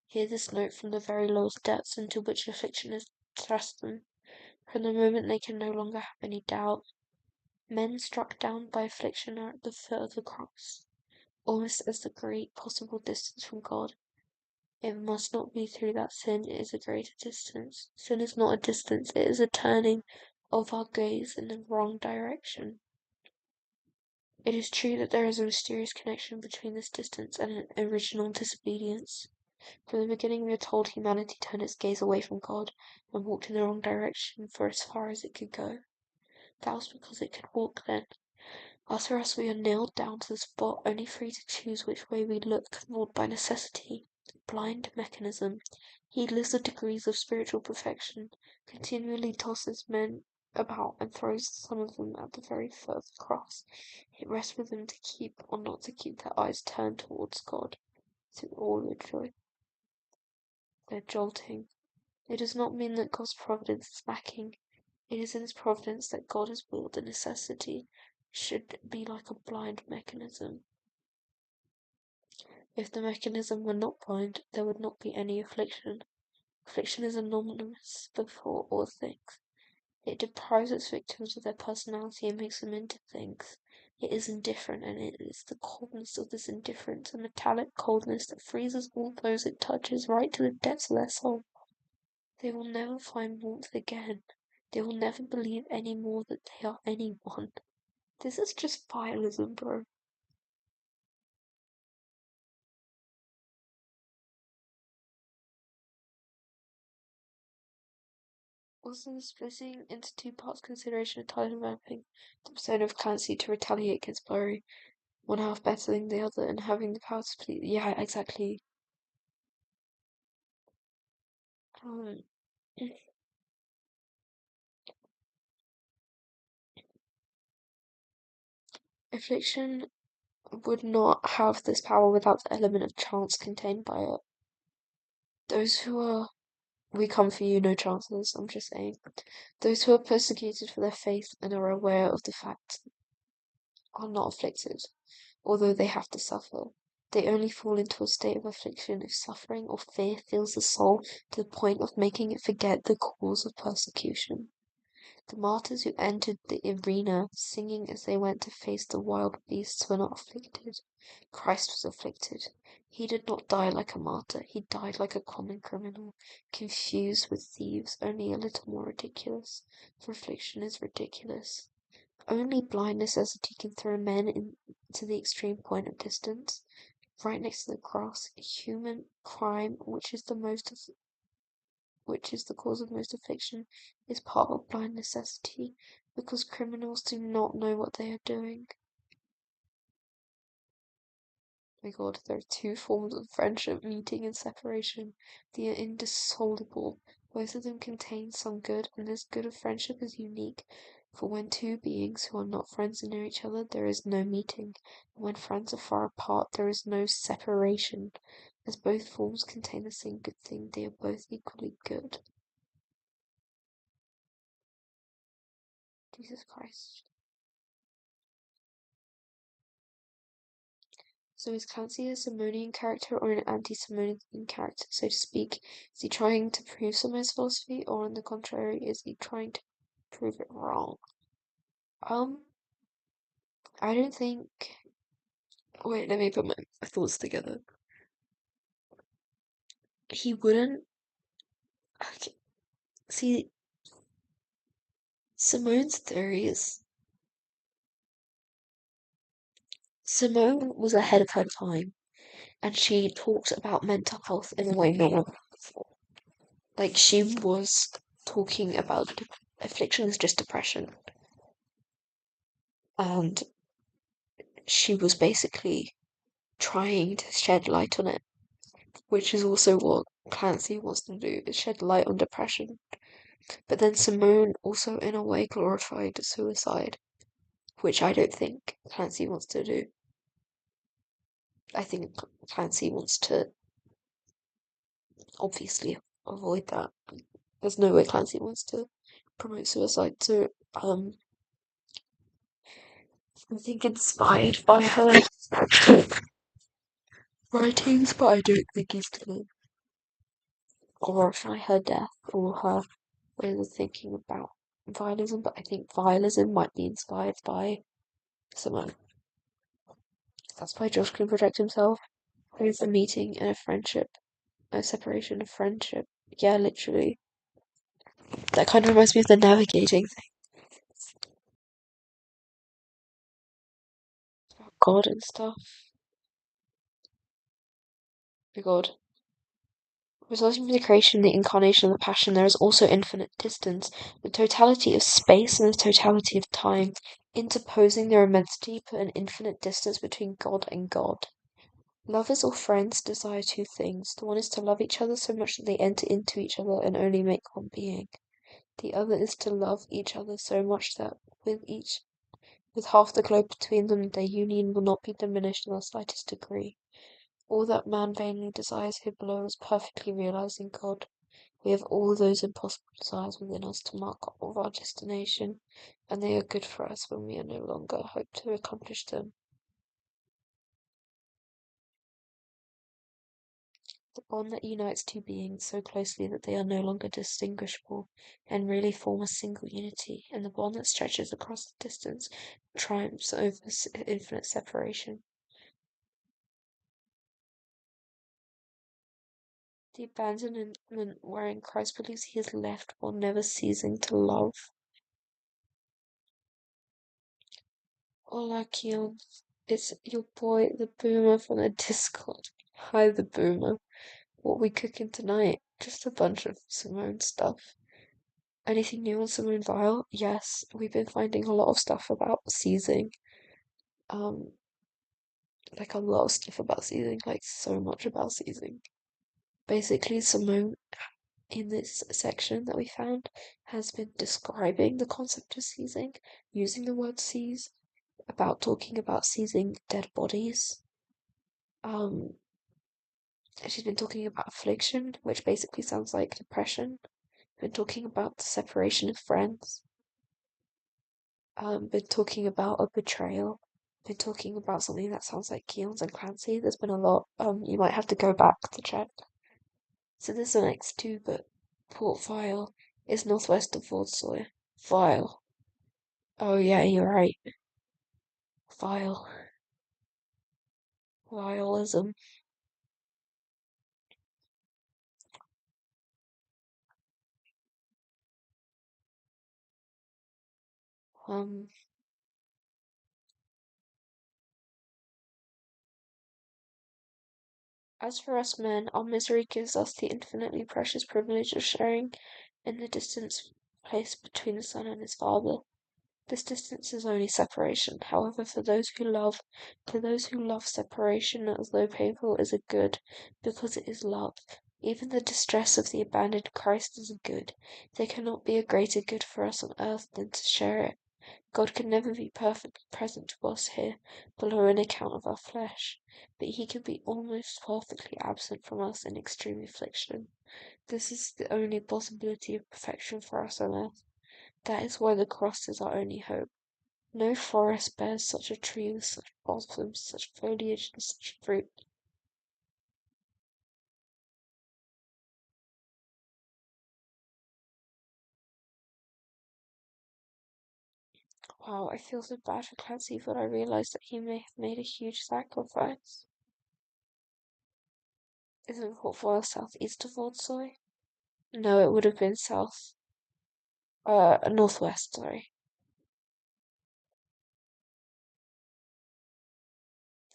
hear this note from the very lowest depths into which affliction has thrust them. From the moment they can no longer have any doubt, men struck down by affliction are at the foot of the cross, almost as the great possible distance from God. It must not be through that sin is a greater distance. Sin is not a distance, it is a turning of our gaze in the wrong direction. It is true that there is a mysterious connection between this distance and an original disobedience. From the beginning we are told humanity turned its gaze away from God and walked in the wrong direction for as far as it could go. That was because it could walk then. As for us, we are nailed down to the spot, only free to choose which way we look, ruled by necessity. Blind mechanism, heedless of degrees of spiritual perfection, continually tosses men about and throws some of them at the very foot of the cross. It rests with them to keep or not to keep their eyes turned towards God through all their joy. Their jolting. It does not mean that God's providence is lacking. It is in his providence that God has willed the necessity should be like a blind mechanism. If the mechanism were not blind, there would not be any affliction. Affliction is anonymous before all things. It deprives its victims of their personality and makes them into things. It is indifferent, and it is the coldness of this indifference, a metallic coldness that freezes all those it touches right to the depths of their soul. They will never find warmth again. They will never believe any more that they are anyone. This is just vialism, bro. Also, the splitting into two parts consideration of title mapping, the persona of Clancy to retaliate against Blurry, one half better than the other, and having the power to split. Yeah, exactly. Affliction would not have this power without the element of chance contained by it. Those who are we come for you, no chances, I'm just saying. Those who are persecuted for their faith and are aware of the fact are not afflicted, although they have to suffer. They only fall into a state of affliction if suffering or fear fills the soul to the point of making it forget the cause of persecution. The martyrs who entered the arena singing as they went to face the wild beasts were not afflicted. Christ was afflicted. He did not die like a martyr, he died like a common criminal, confused with thieves, only a little more ridiculous, for affliction is ridiculous. Only blind necessity can throw men into the extreme point of distance. Right next to the cross, human crime, which is the cause of most affliction, is part of blind necessity, because criminals do not know what they are doing. My God, there are two forms of friendship, meeting and separation. They are indissoluble. Both of them contain some good, and this good of friendship is unique. For when two beings who are not friends are near each other, there is no meeting, and when friends are far apart, there is no separation. As both forms contain the same good thing, they are both equally good. Jesus Christ. So is Clancy a Simonian character or an anti-Simonian character, so to speak? Is he trying to prove Simone's philosophy, or on the contrary, is he trying to prove it wrong? I don't think. Wait, let me put my thoughts together. He wouldn't. Okay. See, Simone's theory is Simone was ahead of her time, and she talked about mental health in a way no one before. Like, she was talking about affliction is just depression. And she was basically trying to shed light on it, which is also what Clancy wants to do, is shed light on depression. But then Simone also in a way glorified suicide, which I don't think Clancy wants to do. I think Clancy wants to obviously avoid that. There's no way Clancy wants to promote suicide, so I think inspired by her writings, but I don't think he's gonna glorify her death or her ways of thinking about vialism, but I think vialism might be inspired by Simone. That's why Josh can project himself. There's a meeting and a friendship no separation of friendship. Yeah, literally. That kind of reminds me of the navigating thing. About God and stuff. Oh God. Resulting from the creation, the incarnation of the passion, there is also infinite distance, the totality of space and the totality of time. Interposing their immensity put an infinite distance between God and God. Lovers or friends desire two things. The one is to love each other so much that they enter into each other and only make one being. The other is to love each other so much that with half the globe between them, their union will not be diminished in the slightest degree. All that man vainly desires here below is perfectly realized in God. We have all those impossible desires within us to mark off our destination, and they are good for us when we are no longer hope to accomplish them. The bond that unites two beings so closely that they are no longer distinguishable and really form a single unity, and the bond that stretches across the distance triumphs over infinite separation. The abandonment wherein Christ believes he is left while never ceasing to love. Hola, Keon. It's your boy, the Boomer from the Discord. Hi, the Boomer. What we cooking tonight? Just a bunch of Simone stuff. Anything new on Simone Vile? Yes, we've been finding a lot of stuff about seizing. Um, like a lot of stuff about seizing, like so much about seizing. Basically, Simone in this section that we found has been describing the concept of seizing, using the word seize, about talking about seizing dead bodies. She's been talking about affliction, which basically sounds like depression. Been talking about the separation of friends. Been talking about a betrayal. Been talking about something that sounds like Keons and Clancy. There's been a lot. You might have to go back to check. So this is the next two, but Port Vile is northwest of Vauxhall. Vile. Oh yeah, you're right. Vile. Vialism. Um, as for us men, our misery gives us the infinitely precious privilege of sharing in the distance placed between the Son and his Father. This distance is only separation. However, for those who love separation as though painful is a good, because it is love. Even the distress of the abandoned Christ is a good. There cannot be a greater good for us on earth than to share it. God can never be perfectly present to us here, below an account of our flesh, but he can be almost perfectly absent from us in extreme affliction. This is the only possibility of perfection for us on earth. That is why the cross is our only hope. No forest bears such a tree with such blossoms, such foliage, and such fruit. Wow, I feel so bad for Clancy, but I realise that he may have made a huge sacrifice. Isn't Portvale southeast of Vauxhall? No, it would have been northwest, sorry.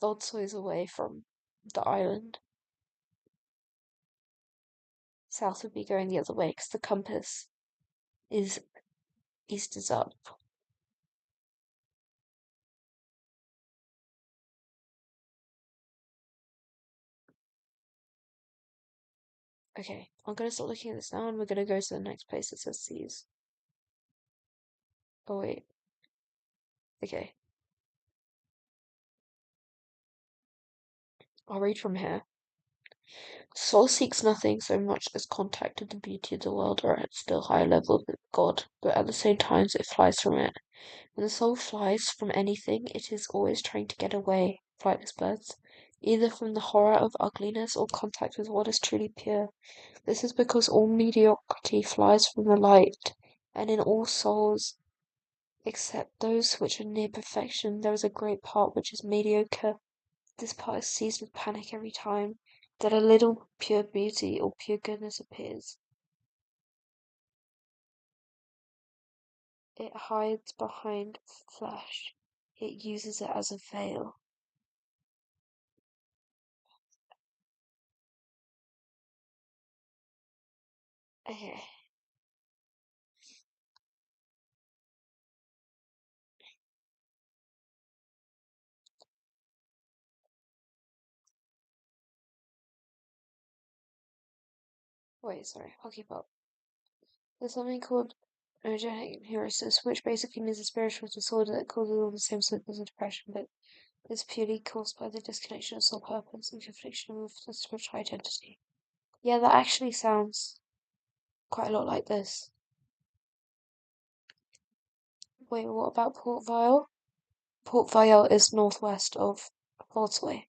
Vauxhall is away from the island. South would be going the other way because the compass is east is up. Okay, I'm gonna start looking at this now and we're gonna go to the next place that says seas. Oh wait. Okay. I'll read from here. Soul seeks nothing so much as contact with the beauty of the world or at still higher level with God, but at the same time it flies from it. When the soul flies from anything, it is always trying to get away, flightless birds, either from the horror of ugliness or contact with what is truly pure. This is because all mediocrity flies from the light, and in all souls, except those which are near perfection, there is a great part which is mediocre. This part is seized with panic every time. that a little pure beauty or pure goodness appears. It hides behind flesh. It uses it as a veil. Okay. Wait, sorry, I'll keep up. There's something called neurogenic neurosis, which basically means a spiritual disorder that causes all the same symptoms of depression, but is purely caused by the disconnection of soul purpose and confliction with the spiritual identity. Yeah, that actually sounds quite a lot like this. Wait, what about Port Vale? Port Vale is northwest of Portsway.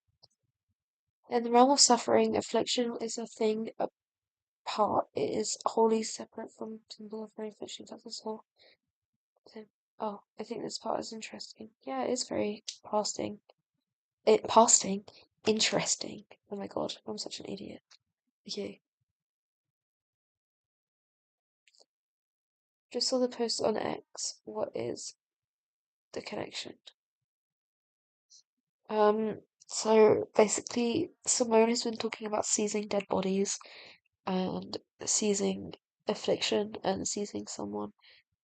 In the realm of suffering, affliction is a thing apart. It is wholly separate from symbol of very affliction of the soul. Oh, I think this part is interesting. Yeah, it is very pasting. Pasting? Interesting. Oh my god, I'm such an idiot. Okay. Just saw the post on X. What is the connection? So basically, Simone has been talking about seizing dead bodies and seizing affliction and seizing someone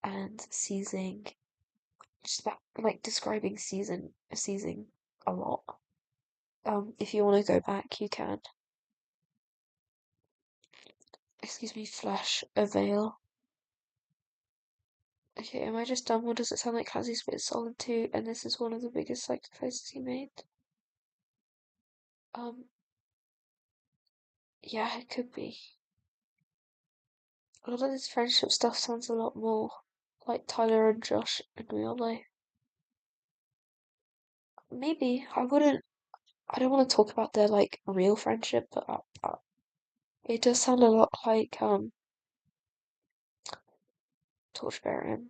and seizing just that like describing seizing a lot. If you want to go back, you can. Excuse me, flash a veil. Okay, am I just dumb or does it sound like Kazi's bit solid too? And this is one of the biggest sacrifices he made. Um, yeah, it could be. A lot of this friendship stuff sounds a lot more like Tyler and Josh in real life. Maybe I wouldn't. I don't want to talk about their like real friendship, but it does sound a lot like Torchbearer and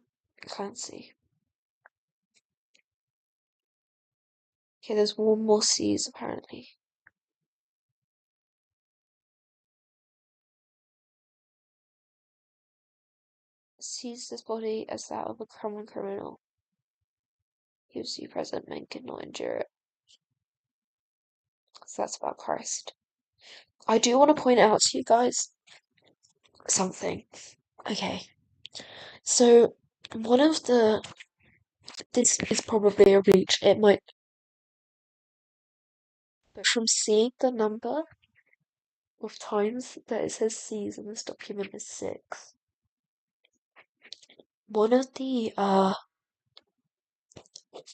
Clancy. Okay, there's one more C's apparently. Sees this body as that of a common criminal. He was too present, men could not endure it. So that's about Christ. I do want to point out to you guys something. Okay, so one of the this is probably a reach. It might, but from seeing the number of times that it says C's in this document is 6. One of the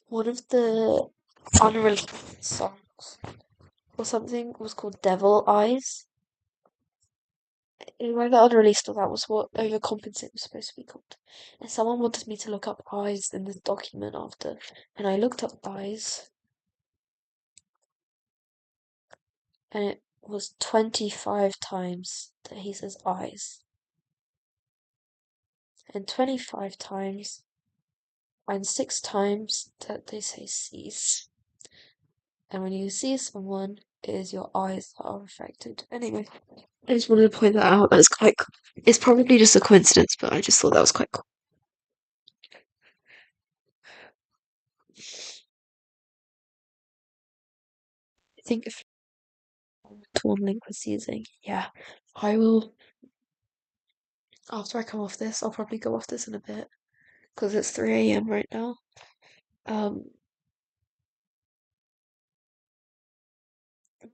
one of the unreleased songs or something was called Devil Eyes. Either unreleased or that was what Overcompensate was supposed to be called. And someone wanted me to look up eyes in this document after, and I looked up eyes, and it was 25 times that he says eyes, and 25 times, and 6 times that they say sees. And when you see someone, it is your eyes that are affected. Anyway, I just wanted to point that out. That's quite cool. It's probably just a coincidence, but I just thought that was quite cool. I think if Torn Link was using, yeah, I will. After I come off this, I'll probably go off this in a bit because it's 3 a.m. right now. Um,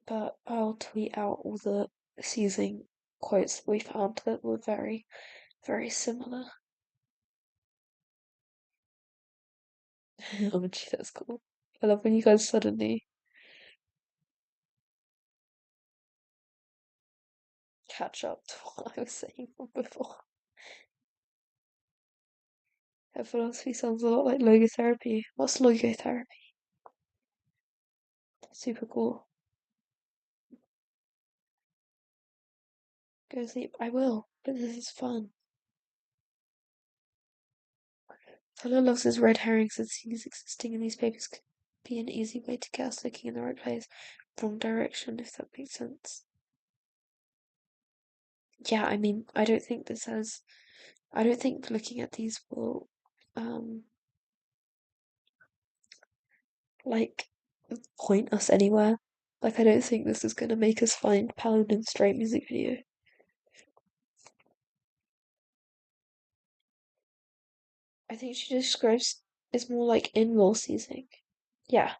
but I'll tweet out all the seizing quotes that we found that were very, very similar. Oh, gee, that's cool. I love when you guys suddenly catch up to what I was saying from before. Her philosophy sounds a lot like logotherapy. What's logotherapy? Super cool. Go to sleep. I will, but this is fun. Tyler loves his red herrings and sees existing in these papers could be an easy way to get us looking in the right place, wrong direction, if that makes sense. yeah, I mean, I don't think looking at these will, like, point us anywhere. Like, I don't think this is gonna make us find Paladin's straight music video. I think she describes it's more like in-law seasoning. Yeah.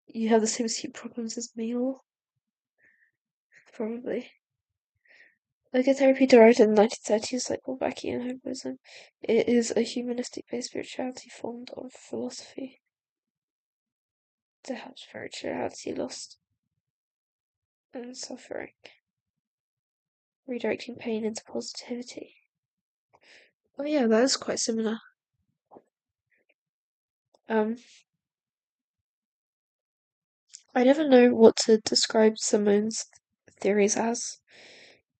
You have the same sleep problems as me, or probably. Logotherapy derived in the 1930s, like Wolbachia and Homoism, it is a humanistic-based spirituality formed of philosophy to help spirituality lost and suffering, redirecting pain into positivity. Oh yeah, that is quite similar. Um, I never know what to describe Simone's theories as,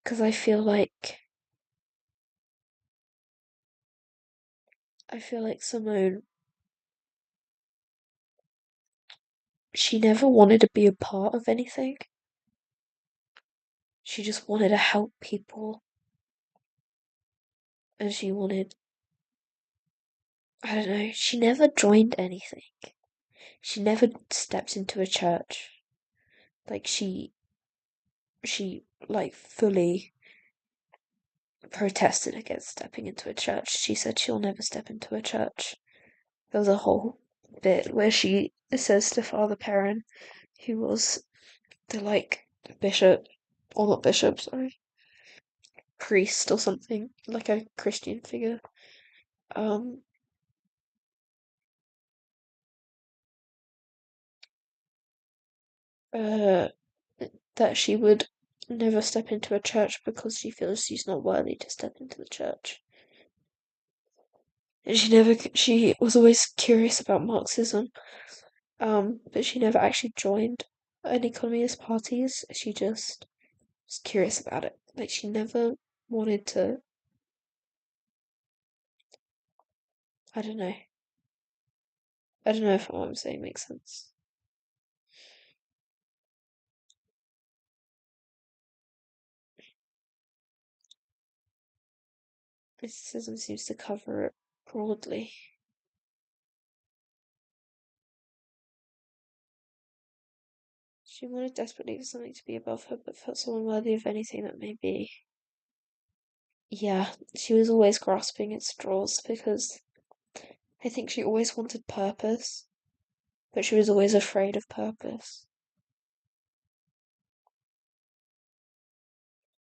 because I feel like Simone, she never wanted to be a part of anything. She just wanted to help people, and she wanted, I don't know, she never joined anything. She never stepped into a church. Like she like fully protested against stepping into a church. She said she'll never step into a church. There was a whole bit where she says to Father Perrin, who was the like bishop, or not bishop, sorry, priest or something, like a Christian figure. Um, uh, that she would never step into a church because she feels she's not worthy to step into the church. And she was always curious about Marxism, but she never actually joined any communist parties. She just was curious about it. Like, she never wanted to, I don't know. I don't know if what I'm saying makes sense. Mysticism seems to cover it broadly. She wanted desperately for something to be above her, but felt so unworthy of anything that may be. Yeah, she was always grasping at straws because I think she always wanted purpose, but she was always afraid of purpose.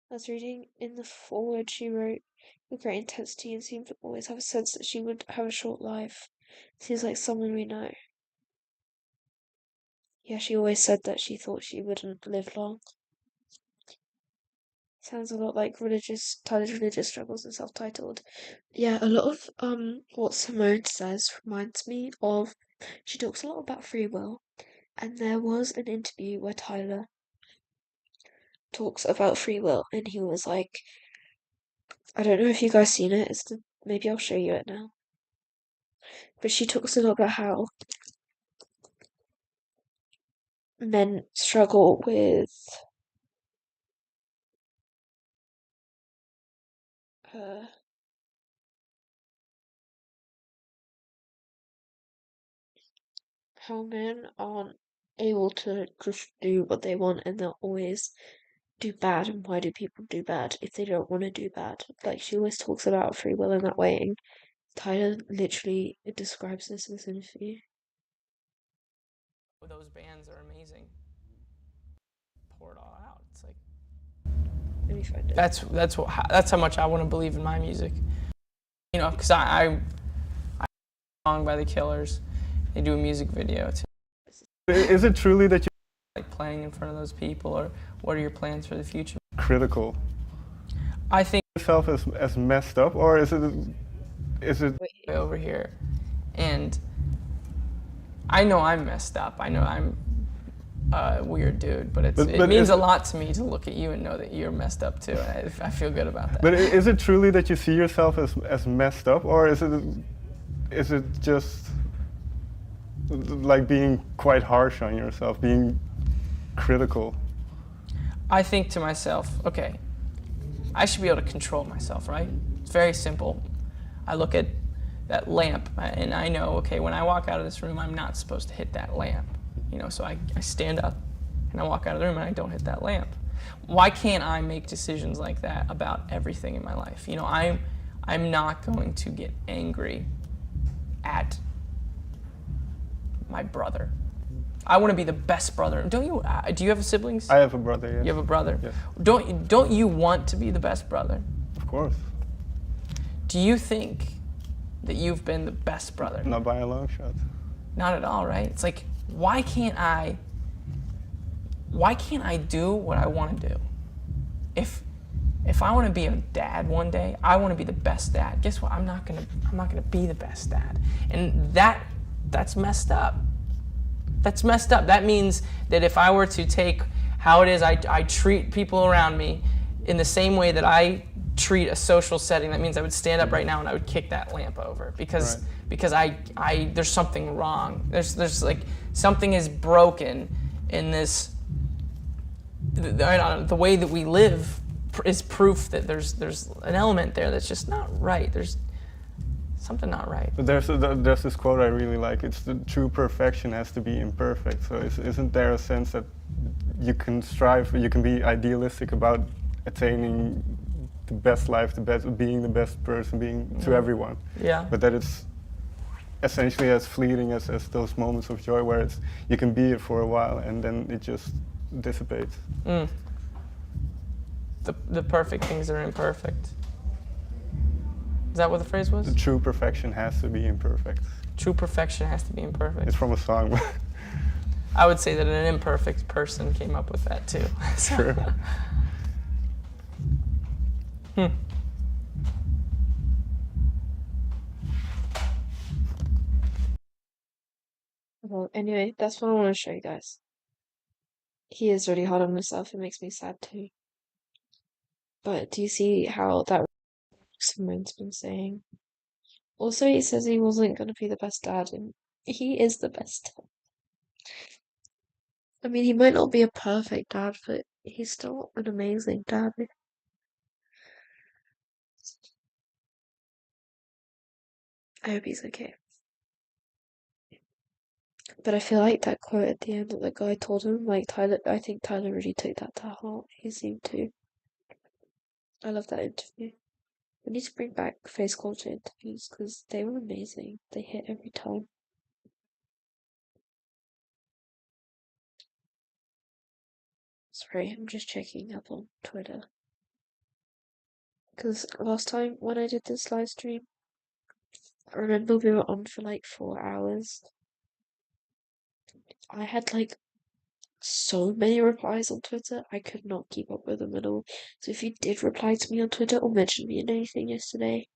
I was reading in the foreword she wrote with great intensity and seemed to always have a sense that she would have a short life. Seems like someone we know. Yeah, she always said that she thought she wouldn't live long. Sounds a lot like religious struggles and self-titled. Yeah, a lot of what Simone says reminds me of, she talks a lot about free will, and there was an interview where Tyler talks about free will, and he was like, I don't know if you guys seen it, maybe I'll show you it now. But she talks a lot about how men struggle with uh, how men aren't able to just do what they want and they'll always do bad. And why do people do bad if they don't want to do bad? Like, she always talks about free will in that way, and Tyler literally describes this in this interview. Those bands are amazing. Pour it all out. It's like Let me find it. that's how much I want to believe in my music. You know, because I song by the Killers. They do a music video too. Is it truly that Like playing in front of those people, or what are your plans for the future? you're critical I think yourself as messed up, or is it over here, and I know I'm messed up. I know I'm a weird dude, but it means a lot to me to look at you and know that you're messed up too. I feel good about that. But is it truly that you see yourself as messed up, or is it just like being quite harsh on yourself, being critical? I think to myself, okay, I should be able to control myself, right? It's very simple. I look at that lamp and I know, okay, when I walk out of this room, I'm not supposed to hit that lamp. So I stand up and I walk out of the room and I don't hit that lamp. Why can't I make decisions like that about everything in my life? I'm not going to get angry at my brother. I want to be the best brother. Don't you? Do you have siblings? I have a brother, yes. You have a brother? Yes. Don't you want to be the best brother? Of course. Do you think that you've been the best brother? Not by a long shot. Not at all, right? It's like, why can't I do what I want to do? If I want to be a dad one day, I want to be the best dad. Guess what? I'm not gonna be the best dad, and that's messed up. That's messed up. That means that if I were to take how it is I treat people around me in the same way that I treat a social setting, that means I would stand up right now and I would kick that lamp over because Right. because I there's something wrong. There's like something is broken in this. The way that we live is proof that there's an element there that's just not right. There's something not right. But there's this quote I really like. It's the true perfection has to be imperfect. So isn't there a sense that you can strive, you can be idealistic about attaining the best life, being the best person, being to everyone. Yeah. But that it's essentially as fleeting as those moments of joy where you can be it for a while and then it just dissipates. The perfect things are imperfect. Is that what the phrase was? The true perfection has to be imperfect. True perfection has to be imperfect. It's from a song. I would say that an imperfect person came up with that too. Sure. Well, anyway, that's what I want to show you guys. He is really hard on himself. It makes me sad too. But do you see how that Simone's been saying? Also, he says he wasn't going to be the best dad, and he is the best dad. I mean, he might not be a perfect dad, but he's still an amazing dad. I hope he's okay. But I feel like that quote at the end that the guy told him, like Tyler, I think Tyler really took that to heart. He seemed to. I love that interview. We need to bring back face culture interviews because they were amazing. They hit every time. Sorry, I'm just checking up on Twitter. Because last time when I did this live stream, I remember we were on for like 4 hours. I had like so many replies on Twitter, I could not keep up with them at all. So if you did reply to me on Twitter or mention me in anything yesterday,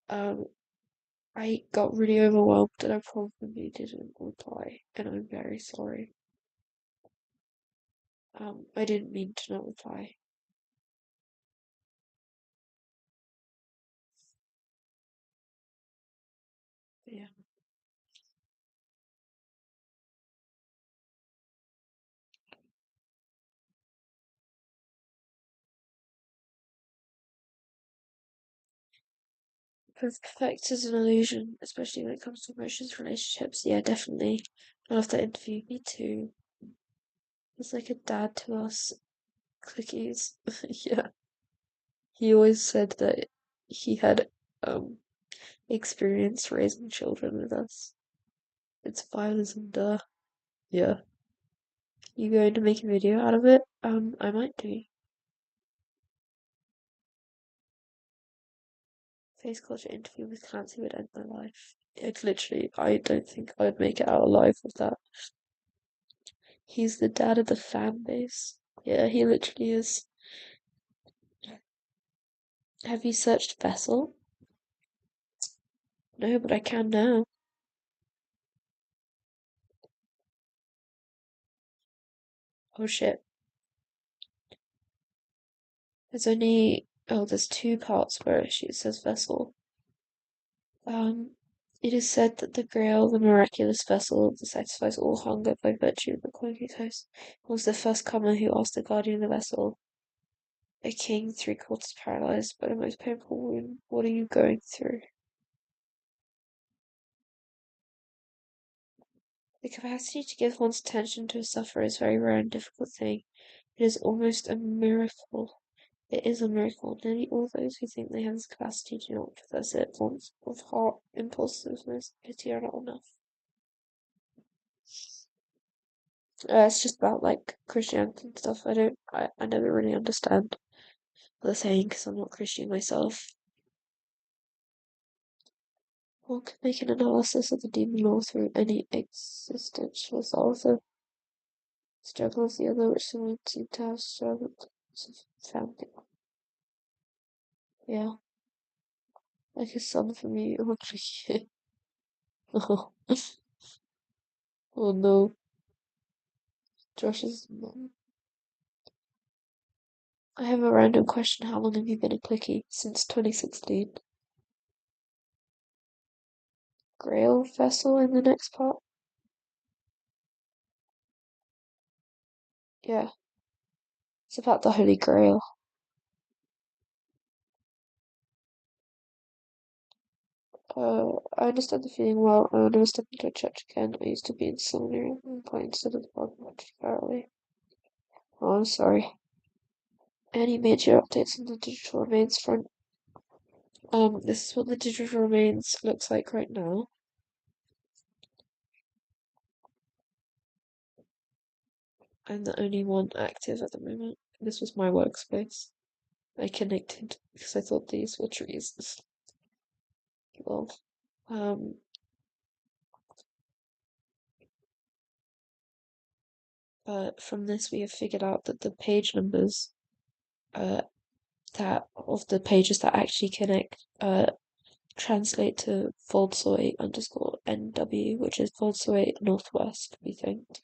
I got really overwhelmed and I probably didn't reply, and I'm very sorry. I didn't mean to not reply. But yeah. Perfect is an illusion, especially when it comes to emotions, relationships. Yeah, definitely. I love that interview. Me too. He's like a dad to us. Cookies. Yeah. He always said that he had experience raising children with us. It's violence, duh. Yeah. You going to make a video out of it? I might do. Face culture interview with Clancy would end my life. It literally, I don't think I'd make it out alive with that. He's the dad of the fan base. Yeah, he literally is. Have you searched Vessel? No, but I can now. Oh shit. There's 2 parts where she says Vessel. It is said that the Grail, the miraculous vessel that satisfies all hunger by virtue of the quality host, was the first comer who asked the guardian of the vessel, a king 3/4 paralyzed by the most painful wound, what are you going through? The capacity to give one's attention to a sufferer is a very rare and difficult thing. It is almost a miracle. It is a miracle. Nearly all those who think they have this capacity do not possess it. Forms of heart, impulsiveness, pity are not enough. It's just about like Christianity and stuff. I never really understand what they're saying because I'm not Christian myself. One can make an analysis of the demon law through any existential author. Struggle is the other which someone seemed to have struggled to found it. Yeah, like a son for me, actually. Oh, oh no, Josh's mom. I have a random question. How long have you been a clicky? Since 2016. Grail vessel in the next part? Yeah, it's about the Holy Grail. I understand the feeling well. I will never step into a church again. I used to be in seminary at one point instead of the bottom much far away. Oh, I'm sorry. Any major updates on the digital remains front? This is what the digital remains looks like right now. I'm the only one active at the moment. This was my workspace. I connected because I thought these were trees. Well, but from this we have figured out that the page numbers, that of the pages that actually connect, translate to Voldsoy underscore NW, which is Voldsoy Northwest, we think.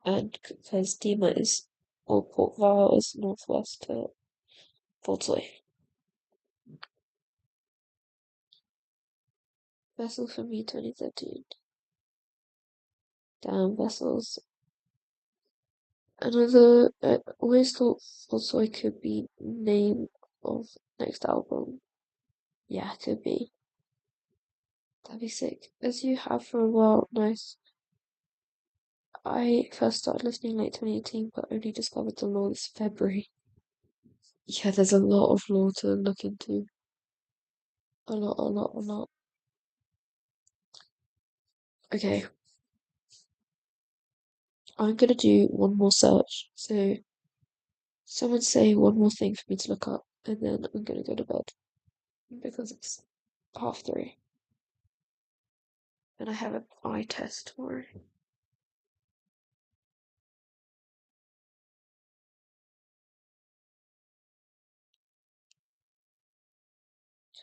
And because Dima is, or Port Vale is northwest to Voldsoy. Vessel for me 2013. Damn vessels. Another, always thought Voldsoy could be name of next album. Yeah, could be. That'd be sick. As you have for a while, nice. I first started listening late 2018, but only discovered the law this February. Yeah, there's a lot of law to look into. A lot, a lot, a lot. Okay, I'm gonna do one more search. So, someone say one more thing for me to look up, and then I'm gonna go to bed because it's 3:30, and I have an eye test tomorrow.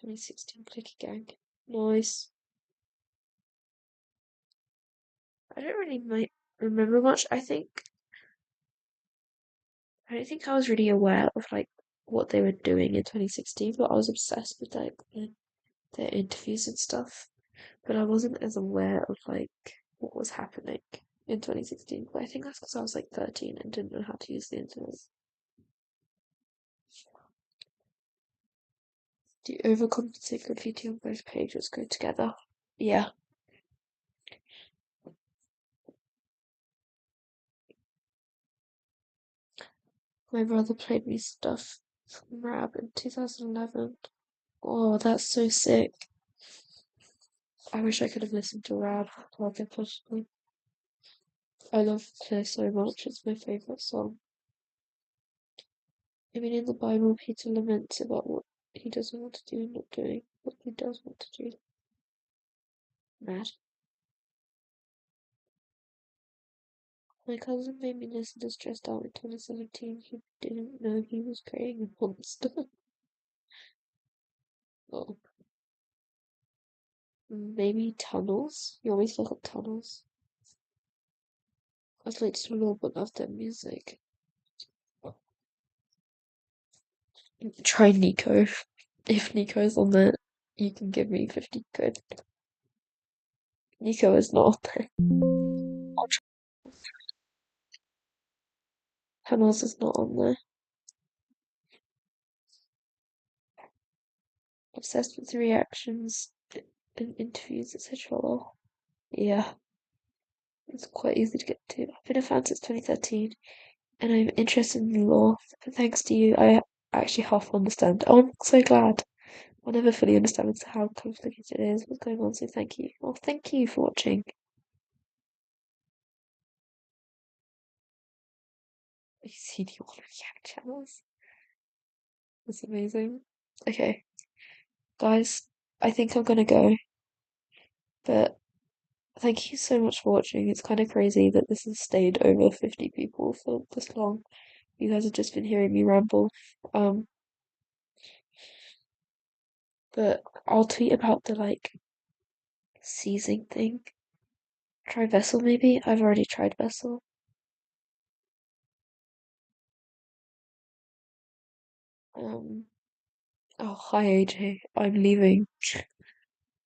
2016 Clicky Gang. Nice. I don't really remember much. I don't think I was really aware of like what they were doing in 2016, but I was obsessed with like their interviews and stuff. But I wasn't as aware of like what was happening in 2016. But I think that's because I was like 13 and didn't know how to use the internet. Do overcompensate graffiti on both pages go together? Yeah. My brother played me stuff from Rab in 2011. Oh, that's so sick. I wish I could have listened to Rab like I possibly. I love Clear so much, it's my favourite song. I mean, in the Bible, Peter laments about what he doesn't want to do and not doing what he does want to do. Mad. My cousin made me listen to Stressed Out in 2017. He didn't know he was creating a monster. Oh. Maybe Tunnels? You want me to look up Tunnels? I'd like to know about their music. Try Nico. If Nico's on there, you can give me 50 quid. Nico is not on there. Hannah's is not on there. Obsessed with the reactions in interviews, etc. Yeah, it's quite easy to get to. I've been a fan since 2013, and I'm interested in the law. But thanks to you, I actually half understand. Oh, I'm so glad. I'll never fully understand how complicated it is, what's going on, so thank you. Well, thank you for watching. I see the all react channels. That's amazing. Okay, guys, I think I'm gonna go, but thank you so much for watching. It's kind of crazy that this has stayed over 50 people for this long. You guys have just been hearing me ramble. But I'll tweet about the seizing thing. Try Vessel maybe? I've already tried Vessel. Oh hi AJ. I'm leaving.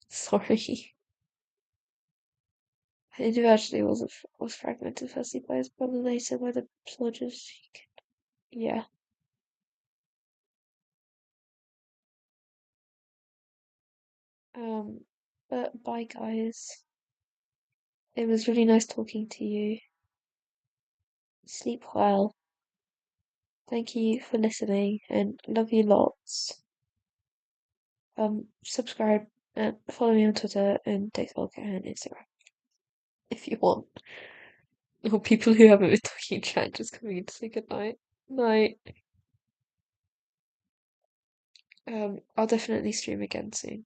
Sorry. It actually was fragmented firstly by his brother, later by the soldiers. Yeah. But bye guys. It was really nice talking to you. Sleep well. Thank you for listening and love you lots. Subscribe and follow me on Twitter and TikTok and Instagram if you want. Or people who haven't been talking in chat just coming in to say goodnight. Night. I'll definitely stream again soon.